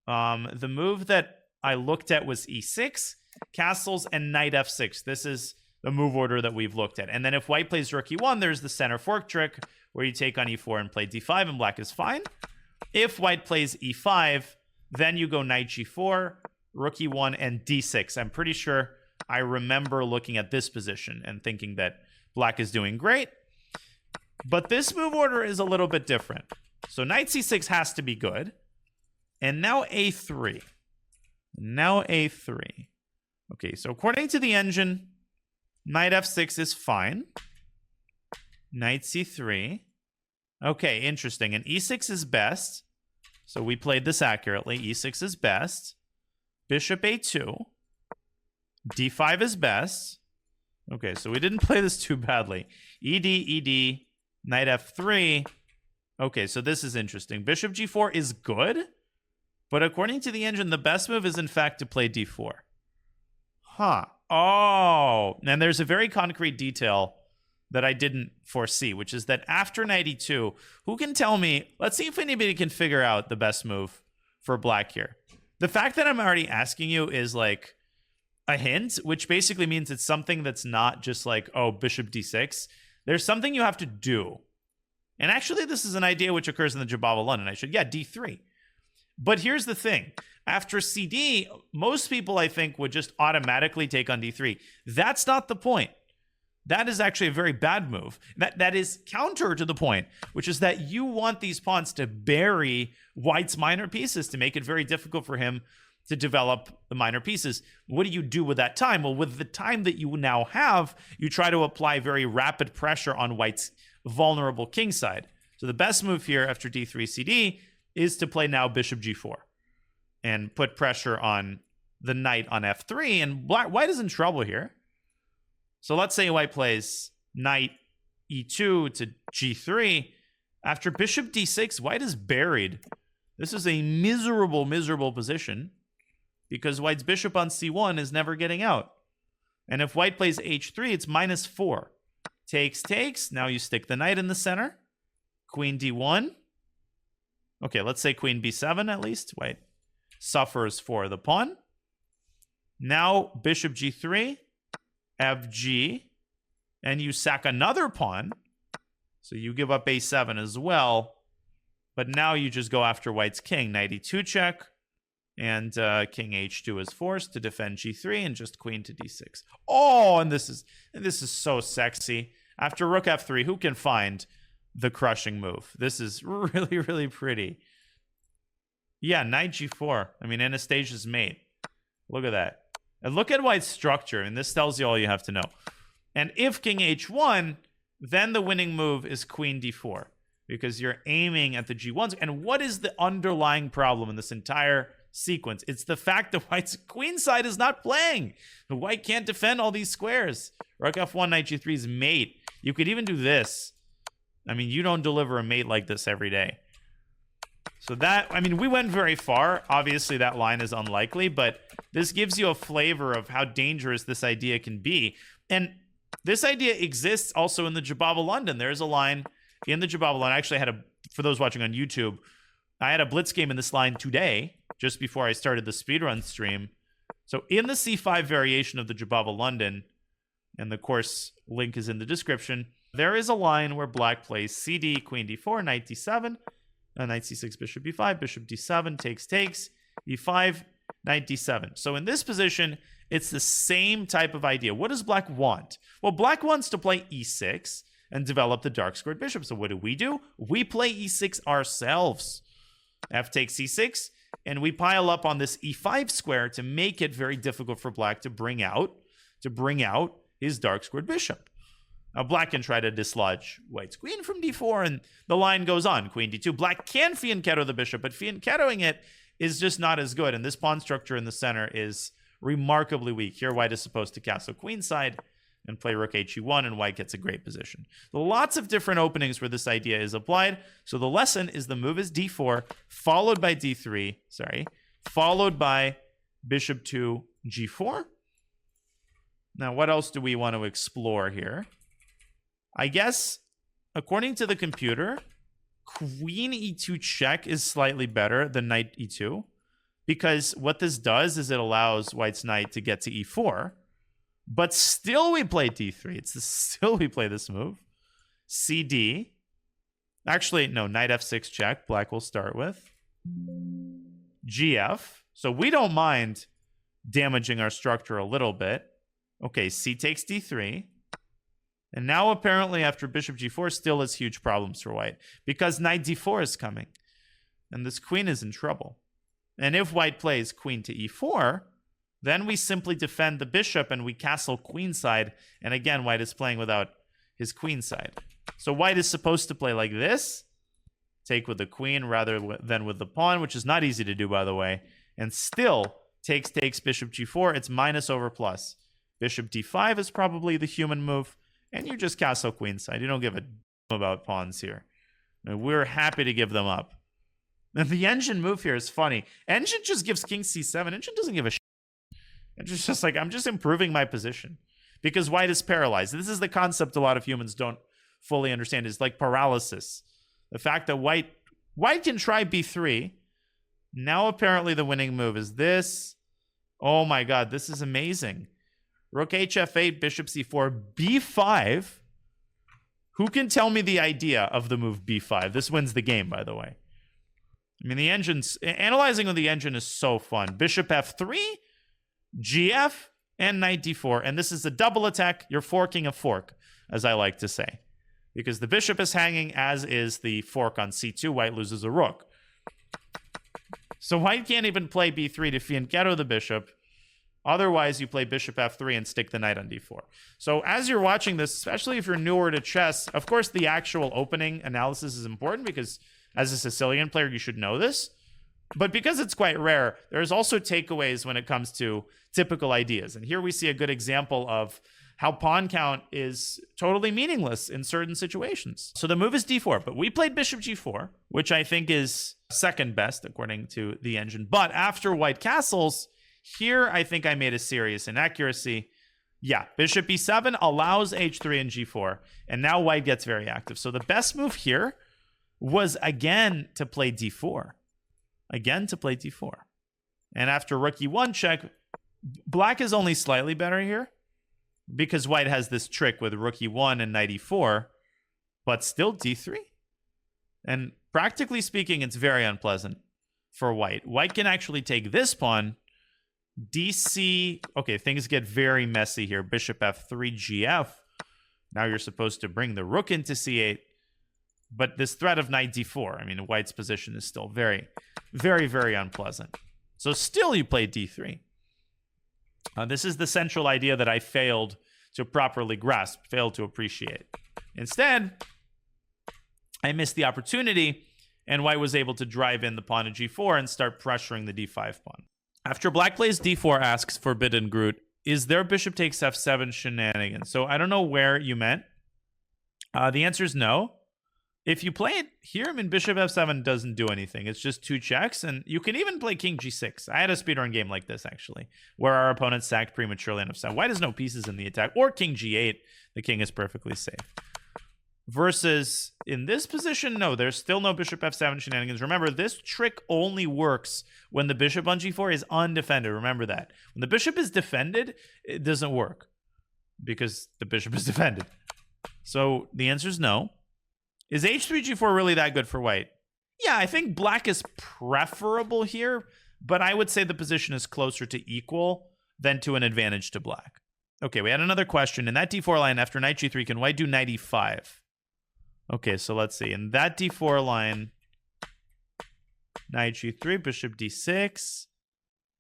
the move that I looked at was e6, castles, and knight f6. This is the move order that we've looked at. And then if white plays rook e1, there's the center fork trick where you take on e4 and play d5, and black is fine. If white plays e5, then you go knight g4, rook e1, and d6. I'm pretty sure I remember looking at this position and thinking that black is doing great. But this move order is a little bit different. So knight c6 has to be good. And now a3. Now a3. Okay, so according to the engine, knight f6 is fine. Knight c3. Okay, interesting. And e6 is best. So we played this accurately. e6 is best. Bishop a2. d5 is best. Okay, so we didn't play this too badly. ed, ed, knight f3. Okay, so this is interesting. Bishop g4 is good, but according to the engine, the best move is in fact to play d4. Huh. Oh, and there's a very concrete detail that I didn't foresee, which is that after knight e2, who can tell me, let's see if anybody can figure out the best move for black here. The fact that I'm already asking you is like a hint, which basically means it's something that's not just like, oh, bishop d6. There's something you have to do. And actually, this is an idea which occurs in the Jobava London. d3. But here's the thing. After CD, most people, I think, would just automatically take on d3. That's not the point. That is actually a very bad move. That is counter to the point, which is that you want these pawns to bury white's minor pieces to make it very difficult for him to develop the minor pieces. What do you do with that time? Well, with the time that you now have, you try to apply very rapid pressure on white's vulnerable king side. So the best move here after d3 CD is to play now bishop g4 and put pressure on the knight on f3. And white is in trouble here. So let's say white plays knight e2 to g3. After bishop d6, white is buried. This is a miserable, miserable position because white's bishop on c1 is never getting out. And if white plays h3, it's -4. Takes, takes. Now you stick the knight in the center. Queen d1. Okay, let's say queen b7 at least. White suffers for the pawn. Now bishop g3, fg, and you sack another pawn. So you give up a7 as well. But now you just go after white's king. Knight e2 check. And king h2 is forced to defend g3 and just queen to d6. Oh, and this is so sexy. After rook f3, who can find the crushing move? This is really, really pretty. Yeah, knight g4. I mean, Anastasia's mate. Look at that. And look at white's structure. And this tells you all you have to know. And if king h1, then the winning move is queen d4. Because you're aiming at the g1s. And what is the underlying problem in this entire sequence? It's the fact that white's queen side is not playing. White can't defend all these squares. Rook f1, knight g3's mate. You could even do this. I mean, you don't deliver a mate like this every day. So that, I mean, we went very far. Obviously, that line is unlikely, but this gives you a flavor of how dangerous this idea can be. And this idea exists also in the Jobava London. There's a line in the Jobava London. I actually had for those watching on YouTube, I had a blitz game in this line today, just before I started the speedrun stream. So in the c5 variation of the Jobava London, and the course link is in the description, there is a line where black plays cd, queen d4, knight d7, knight c6, bishop b5, bishop d7, takes, e5, knight d7. So in this position, it's the same type of idea. What does black want? Well, black wants to play e6 and develop the dark squared bishop. So what do? We play e6 ourselves. F takes c6, and we pile up on this e5 square to make it very difficult for black to bring out his dark squared bishop. Now black can try to dislodge white's queen from d4, and the line goes on. Queen d2. Black can fianchetto the bishop, but fianchettoing it is just not as good, and this pawn structure in the center is remarkably weak. Here white is supposed to castle queenside and play rook he1, and white gets a great position. Lots of different openings where this idea is applied. So the lesson is the move is d4, followed by d3, followed by bishop to g4. Now, what else do we want to explore here? I guess, according to the computer, queen e2 check is slightly better than knight e2, because what this does is it allows white's knight to get to e4. But still we play d3. Still we play this move. cd. Actually, no, knight f6 check. Black will start with. gf. So we don't mind damaging our structure a little bit. Okay, c takes d3. And now apparently after bishop g4 still has huge problems for white. Because knight d4 is coming. And this queen is in trouble. And if white plays queen to e4... then we simply defend the bishop and we castle queenside. And again, white is playing without his queenside. So white is supposed to play like this. Take with the queen rather than with the pawn, which is not easy to do, by the way. And still takes bishop g4. It's minus over plus. Bishop d5 is probably the human move. And you just castle queenside. You don't give a damn about pawns here. And we're happy to give them up. And the engine move here is funny. Engine just gives king c7. Engine doesn't give a shit. And just like, I'm just improving my position because white is paralyzed. This is the concept a lot of humans don't fully understand. It's like paralysis. The fact that white can try b3. Now apparently the winning move is this. Oh my God, this is amazing. Rook hf8, bishop c4, b5. Who can tell me the idea of the move b5? This wins the game, by the way. I mean, analyzing with the engine is so fun. Bishop f3. gf, and knight d4. And this is a double attack. You're forking a fork, as I like to say. Because the bishop is hanging, as is the fork on c2. White loses a rook. So white can't even play b3 to fianchetto the bishop. Otherwise, you play bishop f3 and stick the knight on d4. So as you're watching this, especially if you're newer to chess, of course, the actual opening analysis is important because as a Sicilian player, you should know this. But because it's quite rare, there's also takeaways when it comes to typical ideas. And here we see a good example of how pawn count is totally meaningless in certain situations. So the move is d4, but we played bishop g4, which I think is second best according to the engine. But after white castles, here I think I made a serious inaccuracy. Yeah, bishop e7 allows h3 and g4, and now white gets very active. So the best move here was again to play d4. Again to play d4. And after rook e1 check, black is only slightly better here because white has this trick with rook e1 and knight e4, but still d3. And practically speaking, it's very unpleasant for white. White can actually take this pawn, DC. Okay, things get very messy here. Bishop F3, GF. Now you're supposed to bring the rook into C8. But this threat of knight D4, I mean, white's position is still very, very, very unpleasant. So still you play D3. This is the central idea that I failed to properly grasp, failed to appreciate. Instead, I missed the opportunity, and white was able to drive in the pawn to G4 and start pressuring the D5 pawn. After black plays D4, asks Forbidden Groot, is there bishop takes F7 shenanigans? So I don't know where you meant. The answer is no. If you play it here, I mean, bishop F7 doesn't do anything. It's just 2 checks, and you can even play king G6. I had a speedrun game like this, actually, where our opponent sacked prematurely on F7. White has no pieces in the attack. Or king G8. The king is perfectly safe. Versus in this position, no, there's still no bishop F7 shenanigans. Remember, this trick only works when the bishop on G4 is undefended. Remember that. When the bishop is defended, it doesn't work because the bishop is defended. So the answer is no. Is H3, G4 really that good for white? Yeah, I think black is preferable here, but I would say the position is closer to equal than to an advantage to black. Okay, we had another question. In that D4 line, after knight G3, can white do knight E5? Okay, so let's see. In that D4 line, knight G3, bishop D6.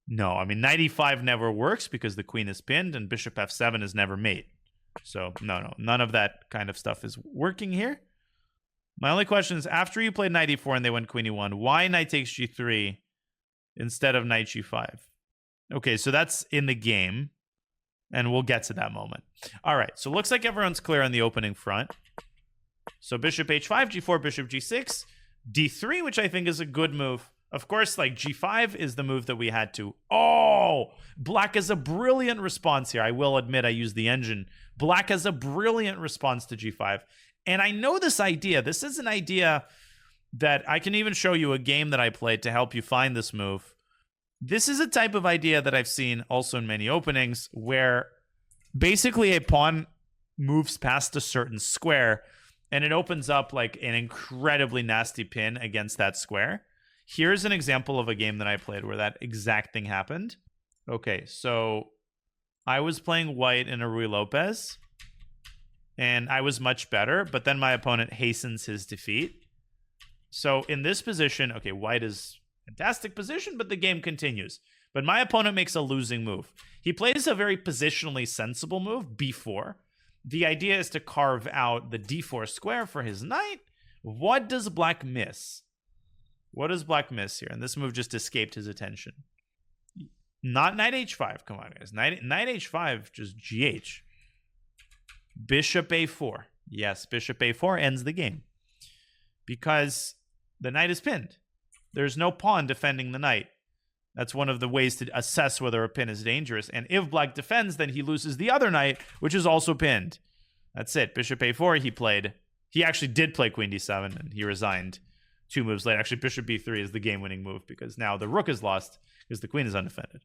No, I mean, knight E5 never works because the queen is pinned and bishop F7 is never mate. So, no, none of that kind of stuff is working here. My only question is, after you played knight E4 and they went queen E1, why knight takes G3 instead of knight G5? Okay, so that's in the game, and we'll get to that moment. All right, so looks like everyone's clear on the opening front. So bishop H5, G4, bishop G6, D3, which I think is a good move. Of course, like G5 is the move that we had to. Oh, black has a brilliant response here. I will admit I used the engine. Black has a brilliant response to G5. And I know this idea. This is an idea that I can even show you a game that I played to help you find this move. This is a type of idea that I've seen also in many openings where basically a pawn moves past a certain square and it opens up like an incredibly nasty pin against that square. Here's an example of a game that I played where that exact thing happened. Okay, so I was playing white in a Ruy Lopez. And I was much better, but then my opponent hastens his defeat. So in this position, okay, white is fantastic position, but the game continues. But my opponent makes a losing move. He plays a very positionally sensible move, B4. The idea is to carve out the D4 square for his knight. What does black miss? What does black miss here? And this move just escaped his attention. Not knight H5, come on guys. Knight H5, just GH. Bishop A4. Yes, bishop A4 ends the game. Because the knight is pinned. There's no pawn defending the knight. That's one of the ways to assess whether a pin is dangerous. And if black defends, then he loses the other knight, which is also pinned. That's it. Bishop A4, he actually did play queen D7, and he resigned 2 moves later. Actually, bishop B3 is the game-winning move, because now the rook is lost, because the queen is undefended.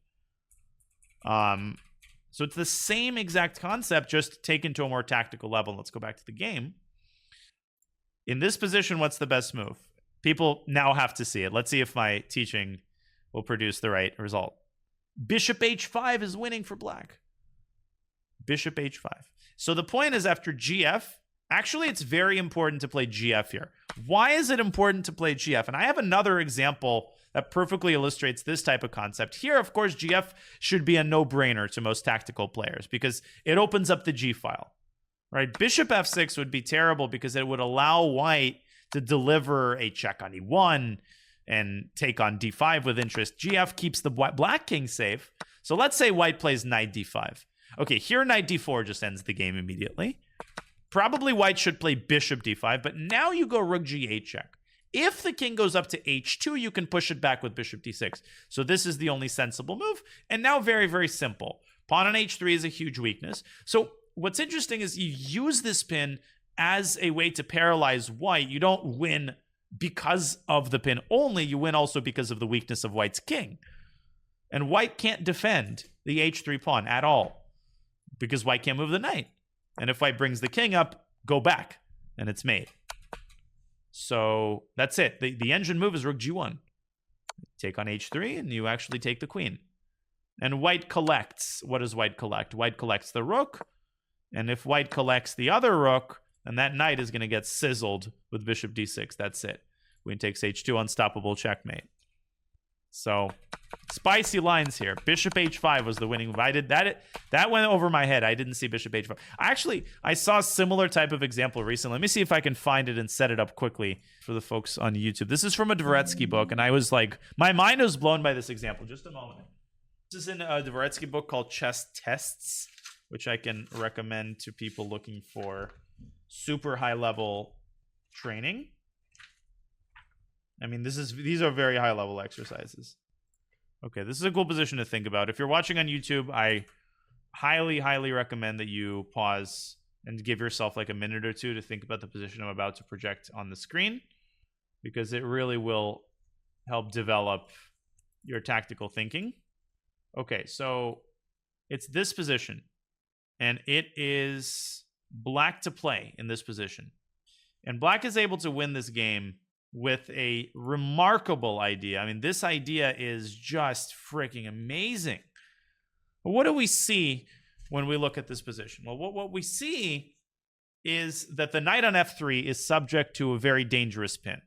So it's the same exact concept, just taken to a more tactical level. Let's go back to the game. In this position, what's the best move? People now have to see it. Let's see if my teaching will produce the right result. Bishop H5 is winning for black. Bishop H5. So the point is, after GF, actually it's very important to play GF here. Why is it important to play GF? And I have another example that perfectly illustrates this type of concept. Here, of course, GF should be a no-brainer to most tactical players because it opens up the G file, right? Bishop F6 would be terrible because it would allow white to deliver a check on E1 and take on D5 with interest. GF keeps the black king safe. So let's say white plays knight D5. Okay, here knight D4 just ends the game immediately. Probably white should play bishop D5, but now you go rook G8 check. If the king goes up to H2, you can push it back with bishop D6. So this is the only sensible move. And now very, very simple. Pawn on H3 is a huge weakness. So what's interesting is you use this pin as a way to paralyze white. You don't win because of the pin only. You win also because of the weakness of white's king. And white can't defend the H3 pawn at all because white can't move the knight. And if white brings the king up, go back, and it's made. So that's it. The engine move is rook g1. Take on h3, and you actually take the queen. And white collects. What does white collect? White collects the rook. And if white collects the other rook, then that knight is going to get sizzled with bishop d6. That's it. Queen takes h2, unstoppable checkmate. So, spicy lines here. Bishop h5 was the winning move. That went over my head. I didn't see bishop h5. I saw a similar type of example recently. Let me see if I can find it and set it up quickly for the folks on YouTube. This is from a Naroditsky book, and I was like, my mind was blown by this example. Just a moment. This is in a Naroditsky book called Chess Tests, which I can recommend to people looking for super high-level training. I mean, these are very high-level exercises. Okay, this is a cool position to think about. If you're watching on YouTube, I highly, highly recommend that you pause and give yourself like a minute or two to think about the position I'm about to project on the screen, because it really will help develop your tactical thinking. Okay, so it's this position, and it is black to play in this position. And black is able to win this game with a remarkable idea. I mean, this idea is just freaking amazing. But what do we see when we look at this position? Well, what we see is that the knight on f3 is subject to a very dangerous pin.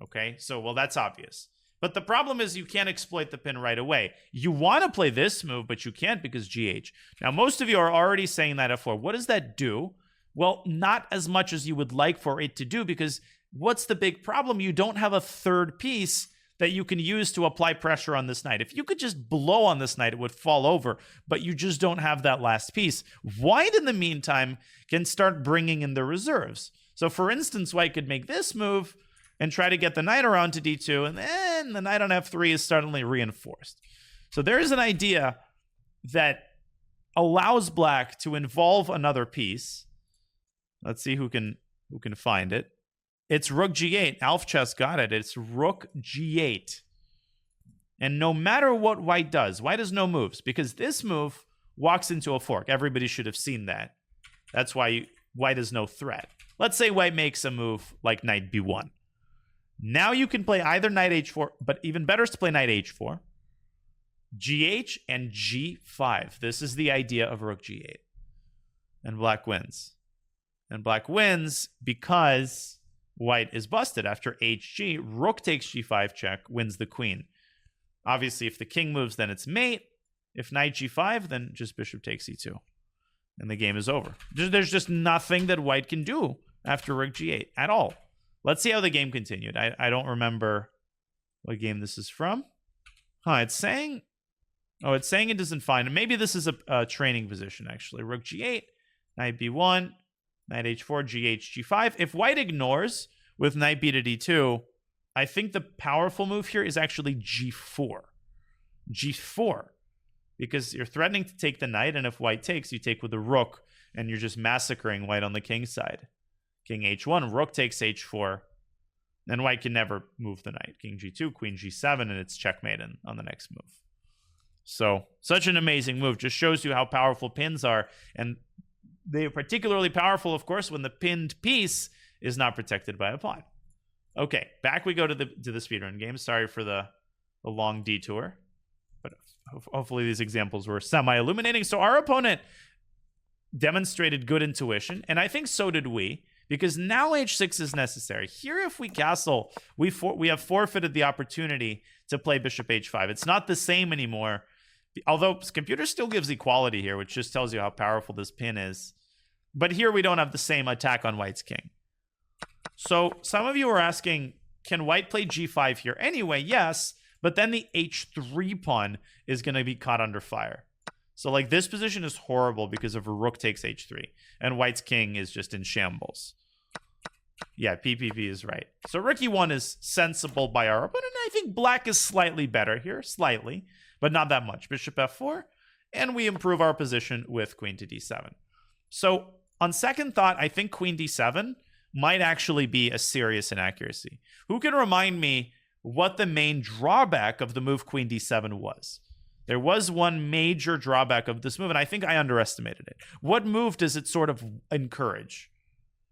Okay, so, well, that's obvious. But the problem is you can't exploit the pin right away. You want to play this move, but you can't because GH. Now, most of you are already saying that f4. What does that do? Well, not as much as you would like for it to do, because what's the big problem? You don't have a third piece that you can use to apply pressure on this knight. If you could just blow on this knight, it would fall over, but you just don't have that last piece. White, in the meantime, can start bringing in the reserves. So, for instance, white could make this move and try to get the knight around to d2, and then the knight on f3 is suddenly reinforced. So there is an idea that allows black to involve another piece. Let's see who can find it. It's rook g8. Alf Chess got it. It's rook g8. And no matter what white does, white has no moves, because this move walks into a fork. Everybody should have seen that. That's why white has no threat. Let's say white makes a move like knight b1. Now you can play either knight h4, but even better is to play knight h4, gh, and g5. This is the idea of rook g8. And black wins. And black wins because white is busted. After hg, rook takes g5 check, wins the queen. Obviously, if the king moves, then it's mate. If knight g5, then just bishop takes e2. And the game is over. There's just nothing that white can do after rook g8 at all. Let's see how the game continued. I don't remember what game this is from. It's saying... Oh, it's saying it doesn't find it. Maybe this is a training position, actually. Rook g8, knight b1, knight h4, gh, g5. If white ignores with knight b to d2, I think the powerful move here is actually g4. g4. Because you're threatening to take the knight, and if white takes, you take with the rook, and you're just massacring white on the king side. King h1, rook takes h4, and white can never move the knight. King g2, queen g7, and it's checkmate on the next move. So, such an amazing move. Just shows you how powerful pins are, and they are particularly powerful, of course, when the pinned piece is not protected by a pawn. Okay, back we go to the speedrun game. Sorry for the long detour, but hopefully these examples were semi-illuminating. So our opponent demonstrated good intuition, and I think so did we. Because now h6 is necessary. Here, if we castle, we have forfeited the opportunity to play bishop h5. It's not the same anymore. Although computer still gives equality here, which just tells you how powerful this pin is. But here we don't have the same attack on white's king. So some of you are asking, can white play g5 here? Anyway, yes, but then the h3 pawn is going to be caught under fire. So, like, this position is horrible because of a rook takes h3. And white's king is just in shambles. Yeah, PPP is right. So, rook e1 is sensible by our opponent. I think black is slightly better here. Slightly. But not that much. Bishop f4. And we improve our position with queen to d7. So, on second thought, I think queen d7 might actually be a serious inaccuracy. Who can remind me what the main drawback of the move queen d7 was? There was one major drawback of this move, and I think I underestimated it. What move does it sort of encourage?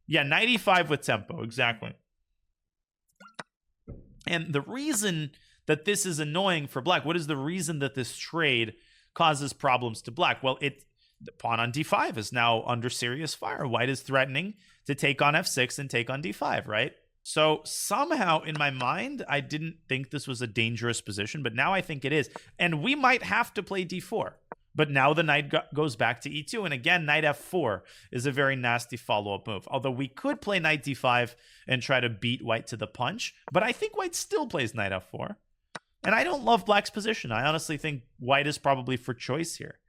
Yeah, knight e5 with tempo, exactly. And the reason that this is annoying for black, what is the reason that this trade causes problems to black? Well, the pawn on d5 is now under serious fire. White is threatening to take on f6 and take on d5, right? So somehow in my mind, I didn't think this was a dangerous position, but now I think it is. And we might have to play d4. But now the knight goes back to e2. And again, knight f4 is a very nasty follow-up move. Although we could play knight d5 and try to beat white to the punch. But I think white still plays knight f4. And I don't love black's position. I honestly think white is probably for choice here.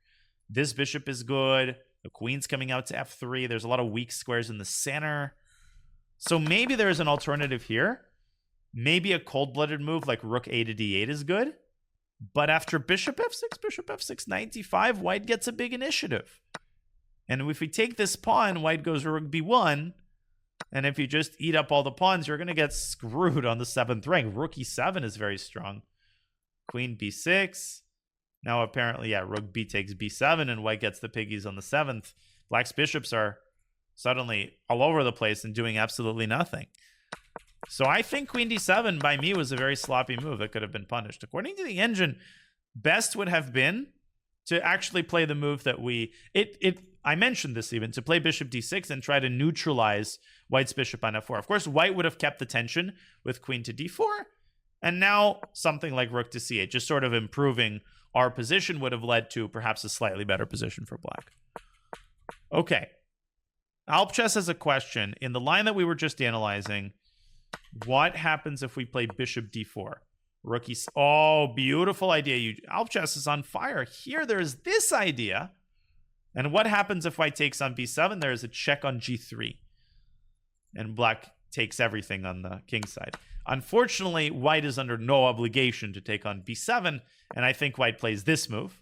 This bishop is good. The queen's coming out to f3. There's a lot of weak squares in the center. So maybe there's an alternative here. Maybe a cold-blooded move like rook a to d8 is good. But after bishop f6, knight d5, white gets a big initiative. And if we take this pawn, white goes rook b1. And if you just eat up all the pawns, you're going to get screwed on the 7th rank. Rook e7 is very strong. Queen b6. Now apparently, yeah, rook b takes b7, and white gets the piggies on the 7th. Black's bishops are suddenly all over the place and doing absolutely nothing. So I think queen d7 by me was a very sloppy move that could have been punished. According to the engine, best would have been to actually play the move that I mentioned this even, to play bishop d6 and try to neutralize white's bishop on f4. Of course, white would have kept the tension with queen to d4, and now something like rook to c8, just sort of improving our position, would have led to perhaps a slightly better position for black. Okay. Alpchess has a question. In the line that we were just analyzing, what happens if we play bishop d4? Rookies. Oh, beautiful idea. Alpchess is on fire. Here, there's this idea. And what happens if white takes on b7? There's a check on g3. And black takes everything on the king side. Unfortunately, white is under no obligation to take on b7. And I think white plays this move,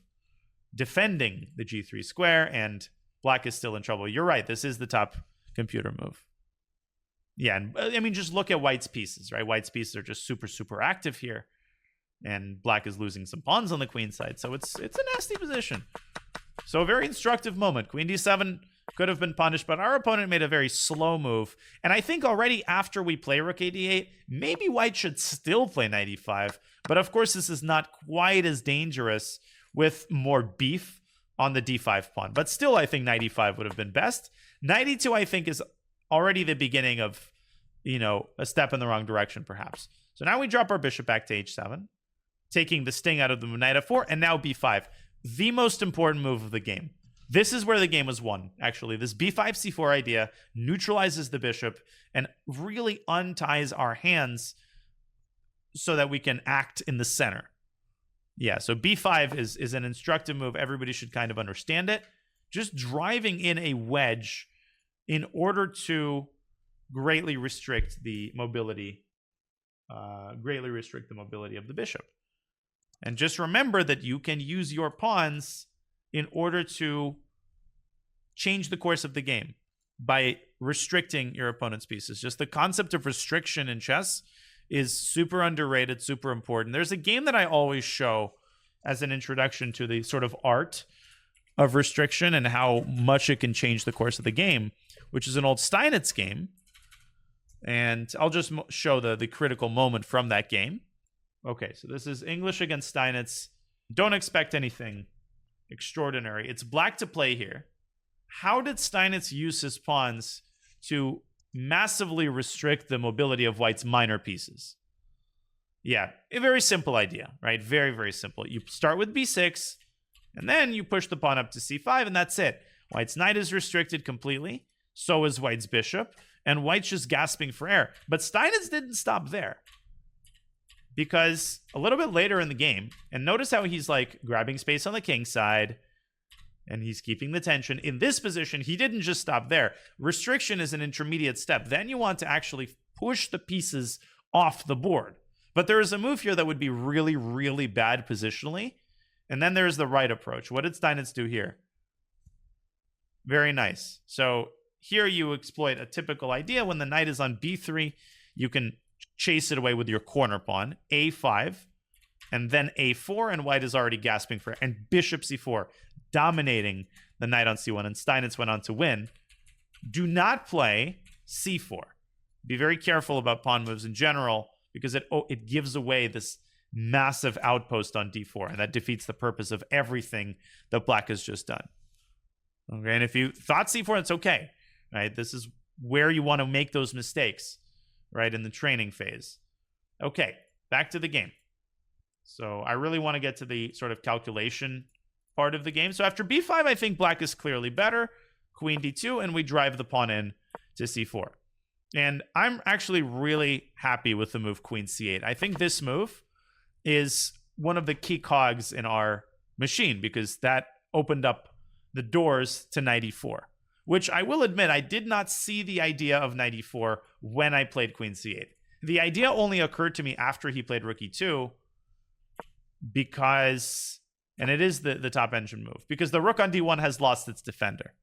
defending the g3 square. And black is still in trouble. You're right. This is the top computer move. Yeah, and I mean, just look at white's pieces, right? White's pieces are just super, super active here. And black is losing some pawns on the queen side. So it's a nasty position. So a very instructive moment. Queen d7 could have been punished, but our opponent made a very slow move. And I think already after we play rook a d8, maybe white should still play knight e5. But of course, this is not quite as dangerous with more beef on the d5 pawn. But still, I think knight e5 would have been best. Knight e2, I think, is already the beginning of, a step in the wrong direction, perhaps. So now we drop our bishop back to h7, taking the sting out of the knight f4, and now b5. The most important move of the game. This is where the game was won, actually. This b5, c4 idea neutralizes the bishop and really unties our hands so that we can act in the center. Yeah, so b5 is an instructive move. Everybody should kind of understand it. Just driving in a wedge in order to greatly restrict the mobility of the bishop. And just remember that you can use your pawns in order to change the course of the game by restricting your opponent's pieces. Just the concept of restriction in chess is super underrated, super important. There's a game that I always show as an introduction to the sort of art of restriction and how much it can change the course of the game, which is an old Steinitz game. And I'll just show the critical moment from that game. Okay, so this is English against Steinitz. Don't expect anything extraordinary. It's black to play here. How did Steinitz use his pawns to massively restrict the mobility of white's minor pieces? Yeah, a very simple idea, right? Very, very simple. You start with b6, and then you push the pawn up to c5, and that's it. White's knight is restricted completely. So is white's bishop. And white's just gasping for air. But Steinitz didn't stop there. Because a little bit later in the game, and notice how he's like grabbing space on the king side, and he's keeping the tension. In this position, he didn't just stop there. Restriction is an intermediate step. Then you want to actually push the pieces off the board. But there is a move here that would be really, really bad positionally. And then there's the right approach. What did Steinitz do here? Very nice. So here you exploit a typical idea. When the knight is on b3, you can chase it away with your corner pawn, a5, and then a4, and white is already gasping for it. And bishop c4, dominating the knight on c1, and Steinitz went on to win. Do not play c4. Be very careful about pawn moves in general, because it gives away this massive outpost on d4, and that defeats the purpose of everything that black has just done. Okay, and if you thought c4, it's okay, right? This is where you want to make those mistakes, right, in the training phase. Okay, back to the game. So I really want to get to the sort of calculation part of the game. So after b5, I think black is clearly better. Queen d2, and we drive the pawn in to c4. And I'm actually really happy with the move queen c8. I think this move is one of the key cogs in our machine, because that opened up the doors to knight e4, which I will admit I did not see the idea of knight e4 when I played queen c8. The idea only occurred to me after he played rook e2, because, and it is the top engine move, because the rook on d1 has lost its defender.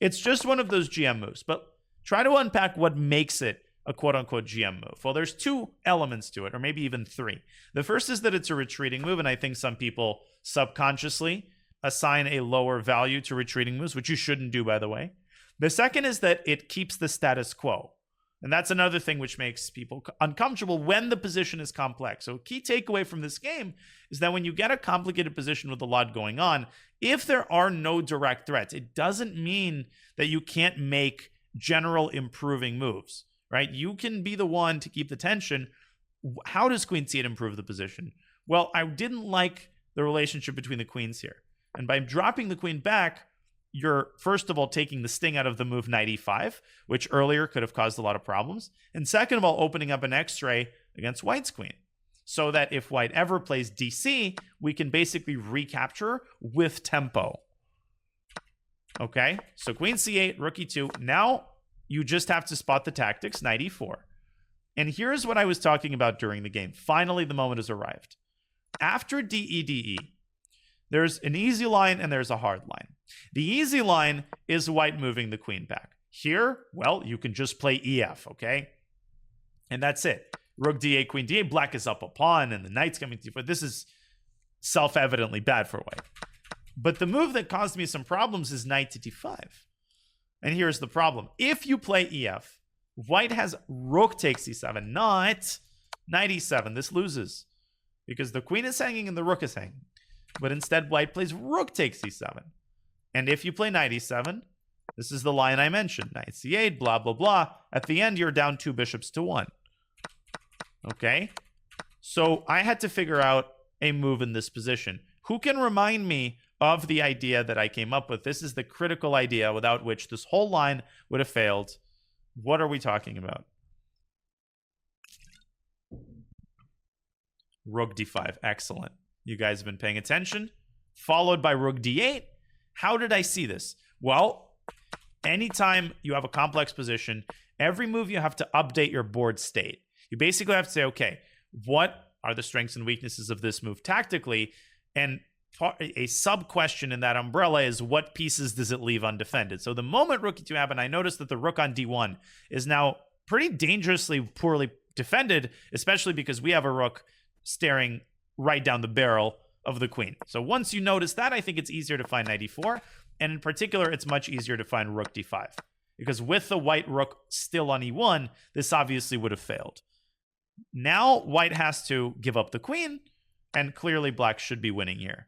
It's just one of those GM moves, but try to unpack what makes it a quote-unquote GM move. Well, there's two elements to it, or maybe even three. The first is that it's a retreating move, and I think some people subconsciously assign a lower value to retreating moves, which you shouldn't do, by the way. The second is that it keeps the status quo. And that's another thing which makes people uncomfortable when the position is complex. So a key takeaway from this game is that when you get a complicated position with a lot going on, if there are no direct threats, it doesn't mean that you can't make general improving moves, right? You can be the one to keep the tension. How does queen c8 improve the position? Well, I didn't like the relationship between the queens here. And by dropping the queen back, you're, first of all, taking the sting out of the move knight e5, which earlier could have caused a lot of problems. And second of all, opening up an x-ray against white's queen, so that if white ever plays dc, we can basically recapture with tempo. Okay, so queen c8, rook e2. Now you just have to spot the tactics, knight e4. And here's what I was talking about during the game. Finally, the moment has arrived. After de, there's an easy line and there's a hard line. The easy line is white moving the queen back. Here, well, you can just play ef, okay? And that's it. Rook d8, queen d8, black is up a pawn, and the knight's coming to d4. This is self-evidently bad for white. But the move that caused me some problems is knight to d5. And here's the problem. If you play ef, white has rook takes e7, not knight e7. This loses, because the queen is hanging and the rook is hanging. But instead, white plays rook takes e7. And if you play knight e7, this is the line I mentioned. Knight c8, blah, blah, blah. At the end, you're down 2 bishops to 1. Okay? So I had to figure out a move in this position. Who can remind me of the idea that I came up with? This is the critical idea without which this whole line would have failed. What are we talking about? Rook d5. Excellent. You guys have been paying attention. Followed by rook d8. How did I see this? Well, anytime you have a complex position, every move you have to update your board state. You basically have to say, okay, what are the strengths and weaknesses of this move tactically? And a sub-question in that umbrella is, what pieces does it leave undefended? So the moment rook e2 happened, I noticed that the rook on d1 is now pretty dangerously poorly defended, especially because we have a rook staring right down the barrel of the queen. So once you notice that, I think it's easier to find knight e4. And in particular, it's much easier to find rook d5. Because with the white rook still on e1, this obviously would have failed. Now white has to give up the queen, and clearly black should be winning here,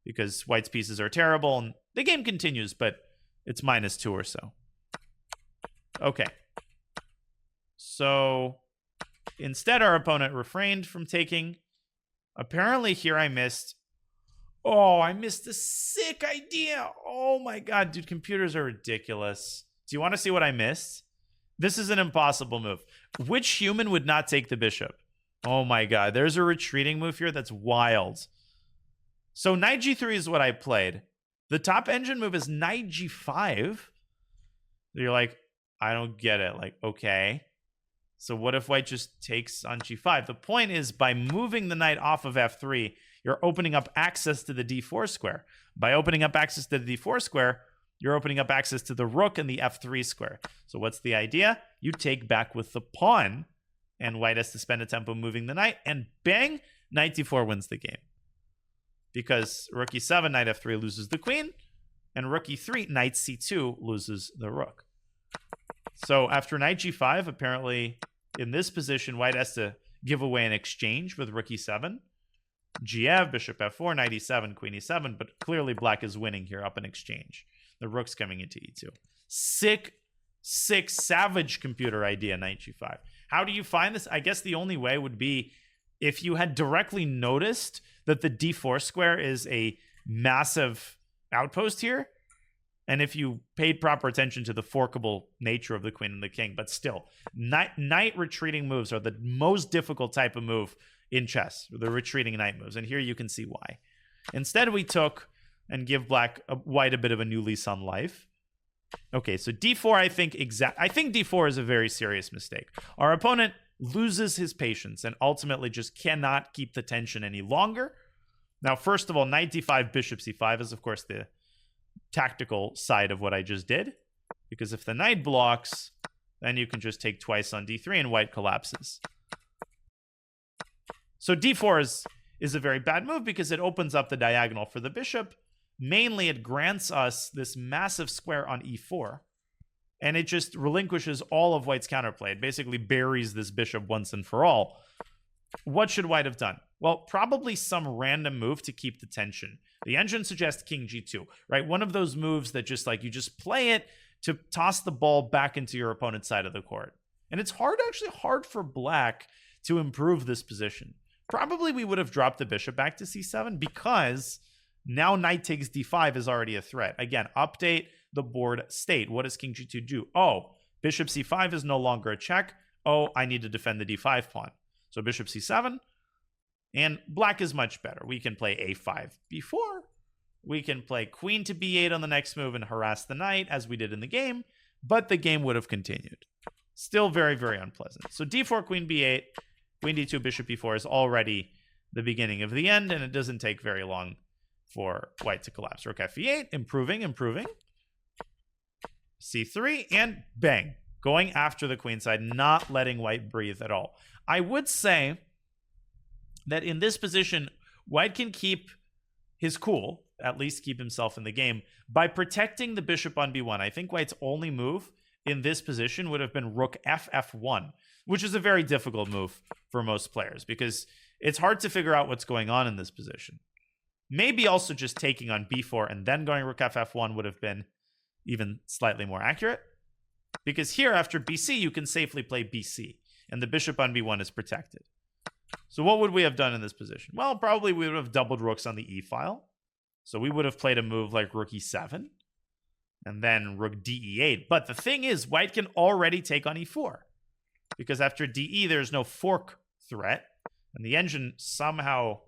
because white's pieces are terrible, and the game continues, but it's -2 or so. Okay. So instead, our opponent refrained from taking. Apparently here I missed. Oh, I missed a sick idea. Oh my God, dude, computers are ridiculous. Do you want to see what I missed? This is an impossible move. Which human would not take the bishop? Oh my God, there's a retreating move here that's wild. So knight g3 is what I played. The top engine move is knight g5. You're like, I don't get it. Like, okay. So what if white just takes on g5? The point is, by moving the knight off of f3, you're opening up access to the d4 square. By opening up access to the d4 square, you're opening up access to the rook and the f3 square. So what's the idea? You take back with the pawn, and white has to spend a tempo moving the knight, and bang, knight d4 wins the game. Because rook e7, knight f3 loses the queen, and rook e3, knight c2 loses the rook. So after knight g5, apparently in this position, white has to give away an exchange with rook e7. GF, bishop f4, knight e7, queen e7, but clearly black is winning here up in exchange. The rook's coming into e2. Sick, savage computer idea, knight g5. How do you find this? I guess the only way would be if you had directly noticed that the d4 square is a massive outpost here, and if you paid proper attention to the forkable nature of the queen and the king. But still, knight retreating moves are the most difficult type of move in chess, the retreating knight moves, and here you can see why. Instead, we took and give white a bit of a new lease on life. Okay, so d4, I think d4 is a very serious mistake. Our opponent loses his patience and ultimately just cannot keep the tension any longer. Now, first of all, knight d5, bishop c5 is, of course, the tactical side of what I just did, because if the knight blocks, then you can just take twice on d3 and white collapses. So d4 is a very bad move because it opens up the diagonal for the bishop. Mainly, it grants us this massive square on e4, and it just relinquishes all of white's counterplay. It basically buries this bishop once and for all. What should white have done? Well, probably some random move to keep the tension. The engine suggests king g2, right? One of those moves that just like you just play it to toss the ball back into your opponent's side of the court. And it's actually hard for black to improve this position. Probably we would have dropped the bishop back to c7 because now knight takes d5 is already a threat. Again, update the board state. What does king g2 do? Oh, bishop c5 is no longer a check. Oh, I need to defend the d5 pawn. So bishop c7, and black is much better. We can play a5 b4. We can play queen to b8 on the next move and harass the knight as we did in the game, but the game would have continued. Still very, very unpleasant. So d4, queen b8, queen d2, bishop b4 is already the beginning of the end, and it doesn't take very long for white to collapse. Rook f8, improving. c3, and bang. Going after the queen side, not letting white breathe at all. I would say that in this position, white can keep his cool, at least keep himself in the game, by protecting the bishop on b1. I think white's only move in this position would have been rook f1, which is a very difficult move for most players because it's hard to figure out what's going on in this position. Maybe also just taking on b4 and then going rook f1 would have been even slightly more accurate. Because here, after bc, you can safely play bc, and the bishop on b1 is protected. So what would we have done in this position? Well, probably we would have doubled rooks on the e-file. So we would have played a move like rook e7, and then rook de8. But the thing is, white can already take on e4, because after de, there's no fork threat, and the engine somehow...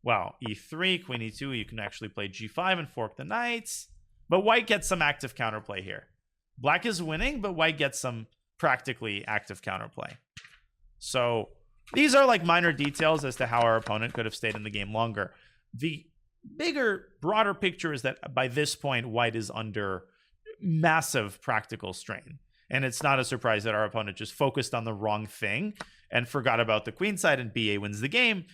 Well, e3, queen e2, you can actually play g5 and fork the knights. But white gets some active counterplay here. Black is winning, but white gets some practically active counterplay. So these are like minor details as to how our opponent could have stayed in the game longer. The bigger, broader picture is that by this point, white is under massive practical strain. And it's not a surprise that our opponent just focused on the wrong thing and forgot about the queen side, and ba wins the game.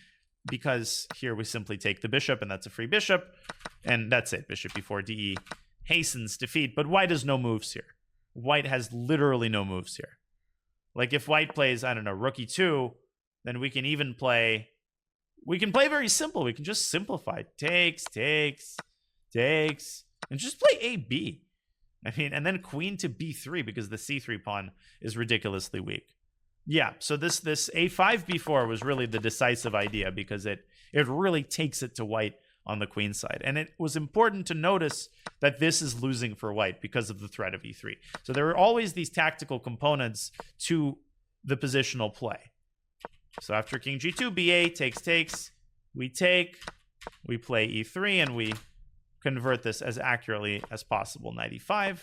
Because here we simply take the bishop, and that's a free bishop, and that's it. Bishop before de hastens defeat, but white has no moves here. White has literally no moves here. Like if white plays, I don't know, rook e2, then we can even play... We can play very simple. We can just simplify. Takes, and just play ab. I mean, and then queen to b3 because the c3 pawn is ridiculously weak. Yeah, so this a5 b4 was really the decisive idea because it really takes it to white on the queen side. And it was important to notice that this is losing for white because of the threat of e3. So there are always these tactical components to the positional play. So after king g2, ba takes, we take, we play e3, and we convert this as accurately as possible. Knight e5,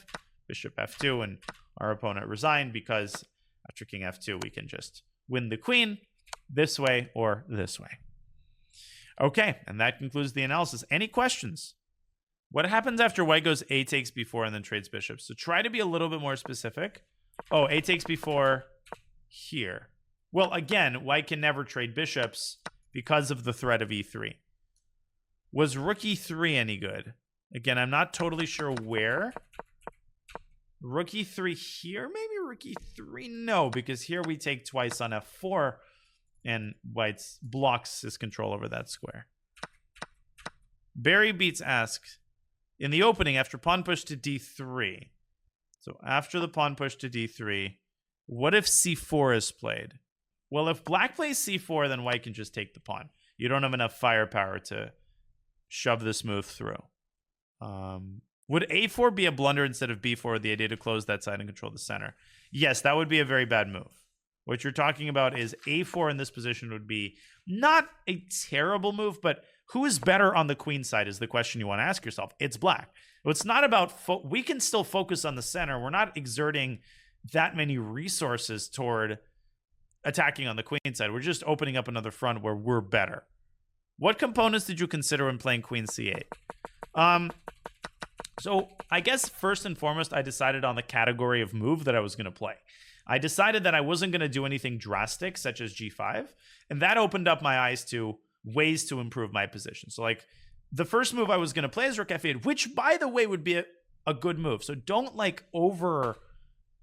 bishop f2, and our opponent resigned because... After king f2, we can just win the queen this way or this way. Okay, and that concludes the analysis. Any questions? What happens after white goes a takes b4 and then trades bishops? So try to be a little bit more specific. Oh, a takes b4 here. Well, again, white can never trade bishops because of the threat of e3. Was rook e3 any good? Again, I'm not totally sure where. Rook e3 here, maybe rook e3. No, because here we take twice on f4, and white's blocks his control over that square. Barry Beats asks, in the opening, after pawn push to d3, so after the pawn push to d3, what if c4 is played? Well, if black plays c4, then white can just take the pawn. You don't have enough firepower to shove this move through. Would a4 be a blunder instead of b4, the idea to close that side and control the center? Yes, that would be a very bad move. What you're talking about is a4 in this position would be not a terrible move, but who is better on the queen side is the question you want to ask yourself. It's black. It's not about... we can still focus on the center. We're not exerting that many resources toward attacking on the queen side. We're just opening up another front where we're better. What components did you consider when playing queen c8? So I guess first and foremost, I decided on the category of move that I was going to play. I decided that I wasn't going to do anything drastic, such as g5, and that opened up my eyes to ways to improve my position. So like the first move I was going to play is rook f8, which by the way would be a good move. So don't like over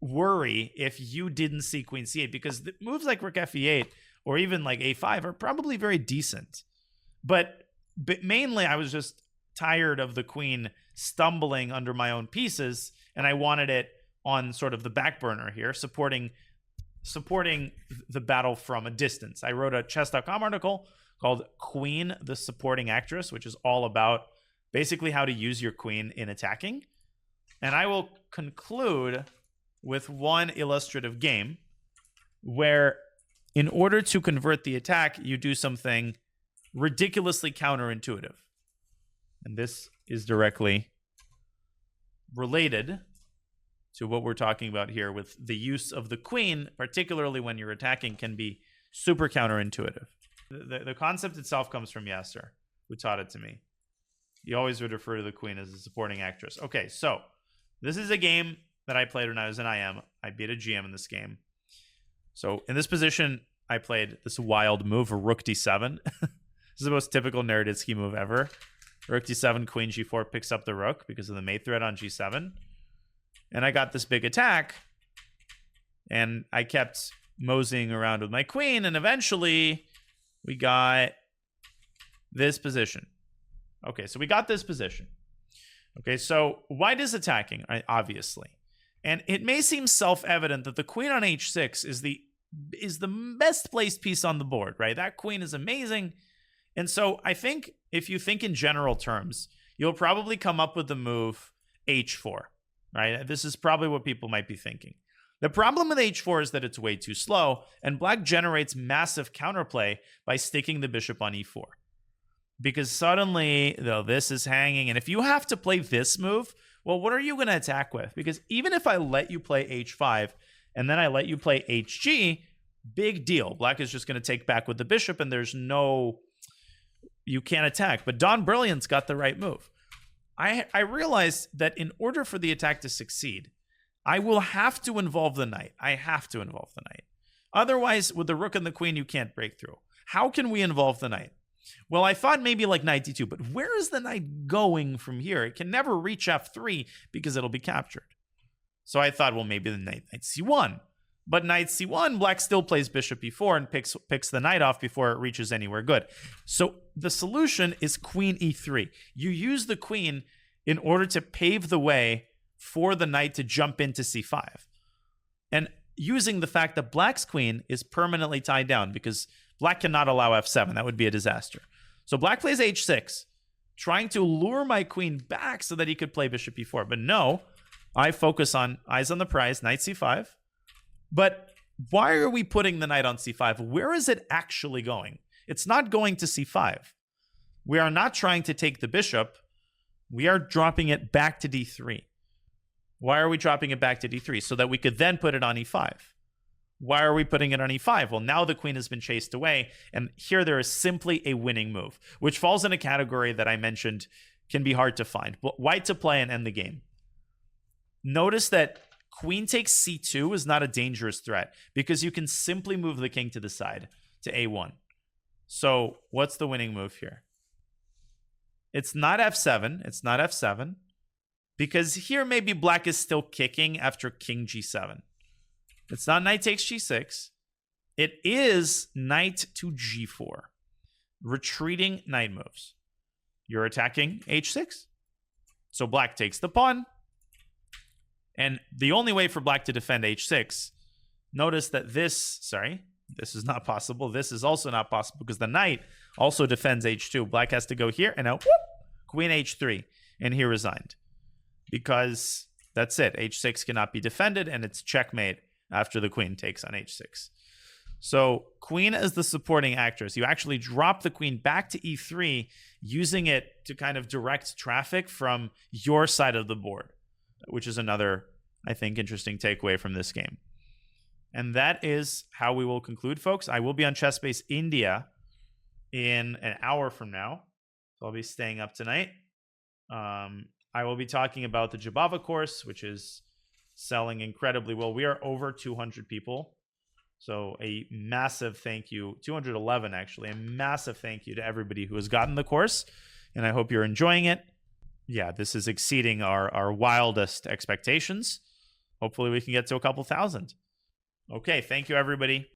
worry if you didn't see queen c8, because the moves like rook f8 or even like a5 are probably very decent. But mainly I was just tired of the queen stumbling under my own pieces, and I wanted it on sort of the back burner here, supporting the battle from a distance. I wrote a chess.com article called Queen, the Supporting Actress, which is all about basically how to use your queen in attacking. And I will conclude with one illustrative game where in order to convert the attack, you do something ridiculously counterintuitive. And this is directly related to what we're talking about here with the use of the queen, particularly when you're attacking, can be super counterintuitive. The concept itself comes from Yasser, who taught it to me. He always would refer to the queen as a supporting actress. Okay, so this is a game that I played when I was in IM. I beat a GM in this game. So in this position, I played this wild move, rook d7. This is the most typical Naroditsky move ever. Rook d7, queen g4 picks up the rook because of the mate threat on g7. And I got this big attack. And I kept moseying around with my queen. And eventually, we got this position. Okay, so we got this position. Okay, so white is attacking, obviously. And it may seem self-evident that the queen on h6 is the best placed piece on the board, right? That queen is amazing. And so I think if you think in general terms, you'll probably come up with the move h4, right? This is probably what people might be thinking. The problem with h4 is that it's way too slow, and black generates massive counterplay by sticking the bishop on e4. Because suddenly, though, this is hanging, and if you have to play this move, well, what are you going to attack with? Because even if I let you play h5, and then I let you play hg, big deal. Black is just going to take back with the bishop, and there's no... you can't attack. But Don Brilliant's got the right move. I realized that in order for the attack to succeed, I will have to involve the knight. I have to involve the knight. Otherwise, with the rook and the queen, you can't break through. How can we involve the knight? Well, I thought maybe like knight d2, but where is the knight going from here? It can never reach f3 because it'll be captured. So I thought, well, maybe the knight c1. But knight c1, black still plays bishop e4 and picks the knight off before it reaches anywhere good. So the solution is queen e3. You use the queen in order to pave the way for the knight to jump into c5. And using the fact that black's queen is permanently tied down because black cannot allow f7. That would be a disaster. So black plays h6, trying to lure my queen back so that he could play bishop e4. But no, I focus on eyes on the prize, knight c5. But why are we putting the knight on c5? Where is it actually going? It's not going to c5. We are not trying to take the bishop. We are dropping it back to d3. Why are we dropping it back to d3? So that we could then put it on e5. Why are we putting it on e5? Well, now the queen has been chased away, and here there is simply a winning move, which falls in a category that I mentioned can be hard to find. White to play and end the game. Notice that queen takes c2 is not a dangerous threat because you can simply move the king to the side to a1. So what's the winning move here? It's not f7. It's not f7. because here maybe black is still kicking after king g7. It's not knight takes g6. It is knight to g4. Retreating knight moves. You're attacking h6. So black takes the pawn. And the only way for black to defend h6, notice that this is not possible. This is also not possible because the knight also defends h2. Black has to go here and now whoop, queen h3. And he resigned. Because that's it. h6 cannot be defended and it's checkmate after the queen takes on h6. So queen as the supporting actress. You actually drop the queen back to e3, using it to kind of direct traffic from your side of the board, which is another, I think, interesting takeaway from this game. And that is how we will conclude, folks. I will be on ChessBase India in an hour from now. So I'll be staying up tonight. I will be talking about the Jobava course, which is selling incredibly well. We are over 200 people. So a massive thank you, 211 actually, a massive thank you to everybody who has gotten the course. And I hope you're enjoying it. Yeah, this is exceeding our wildest expectations. Hopefully we can get to a couple thousand. Okay, thank you, everybody.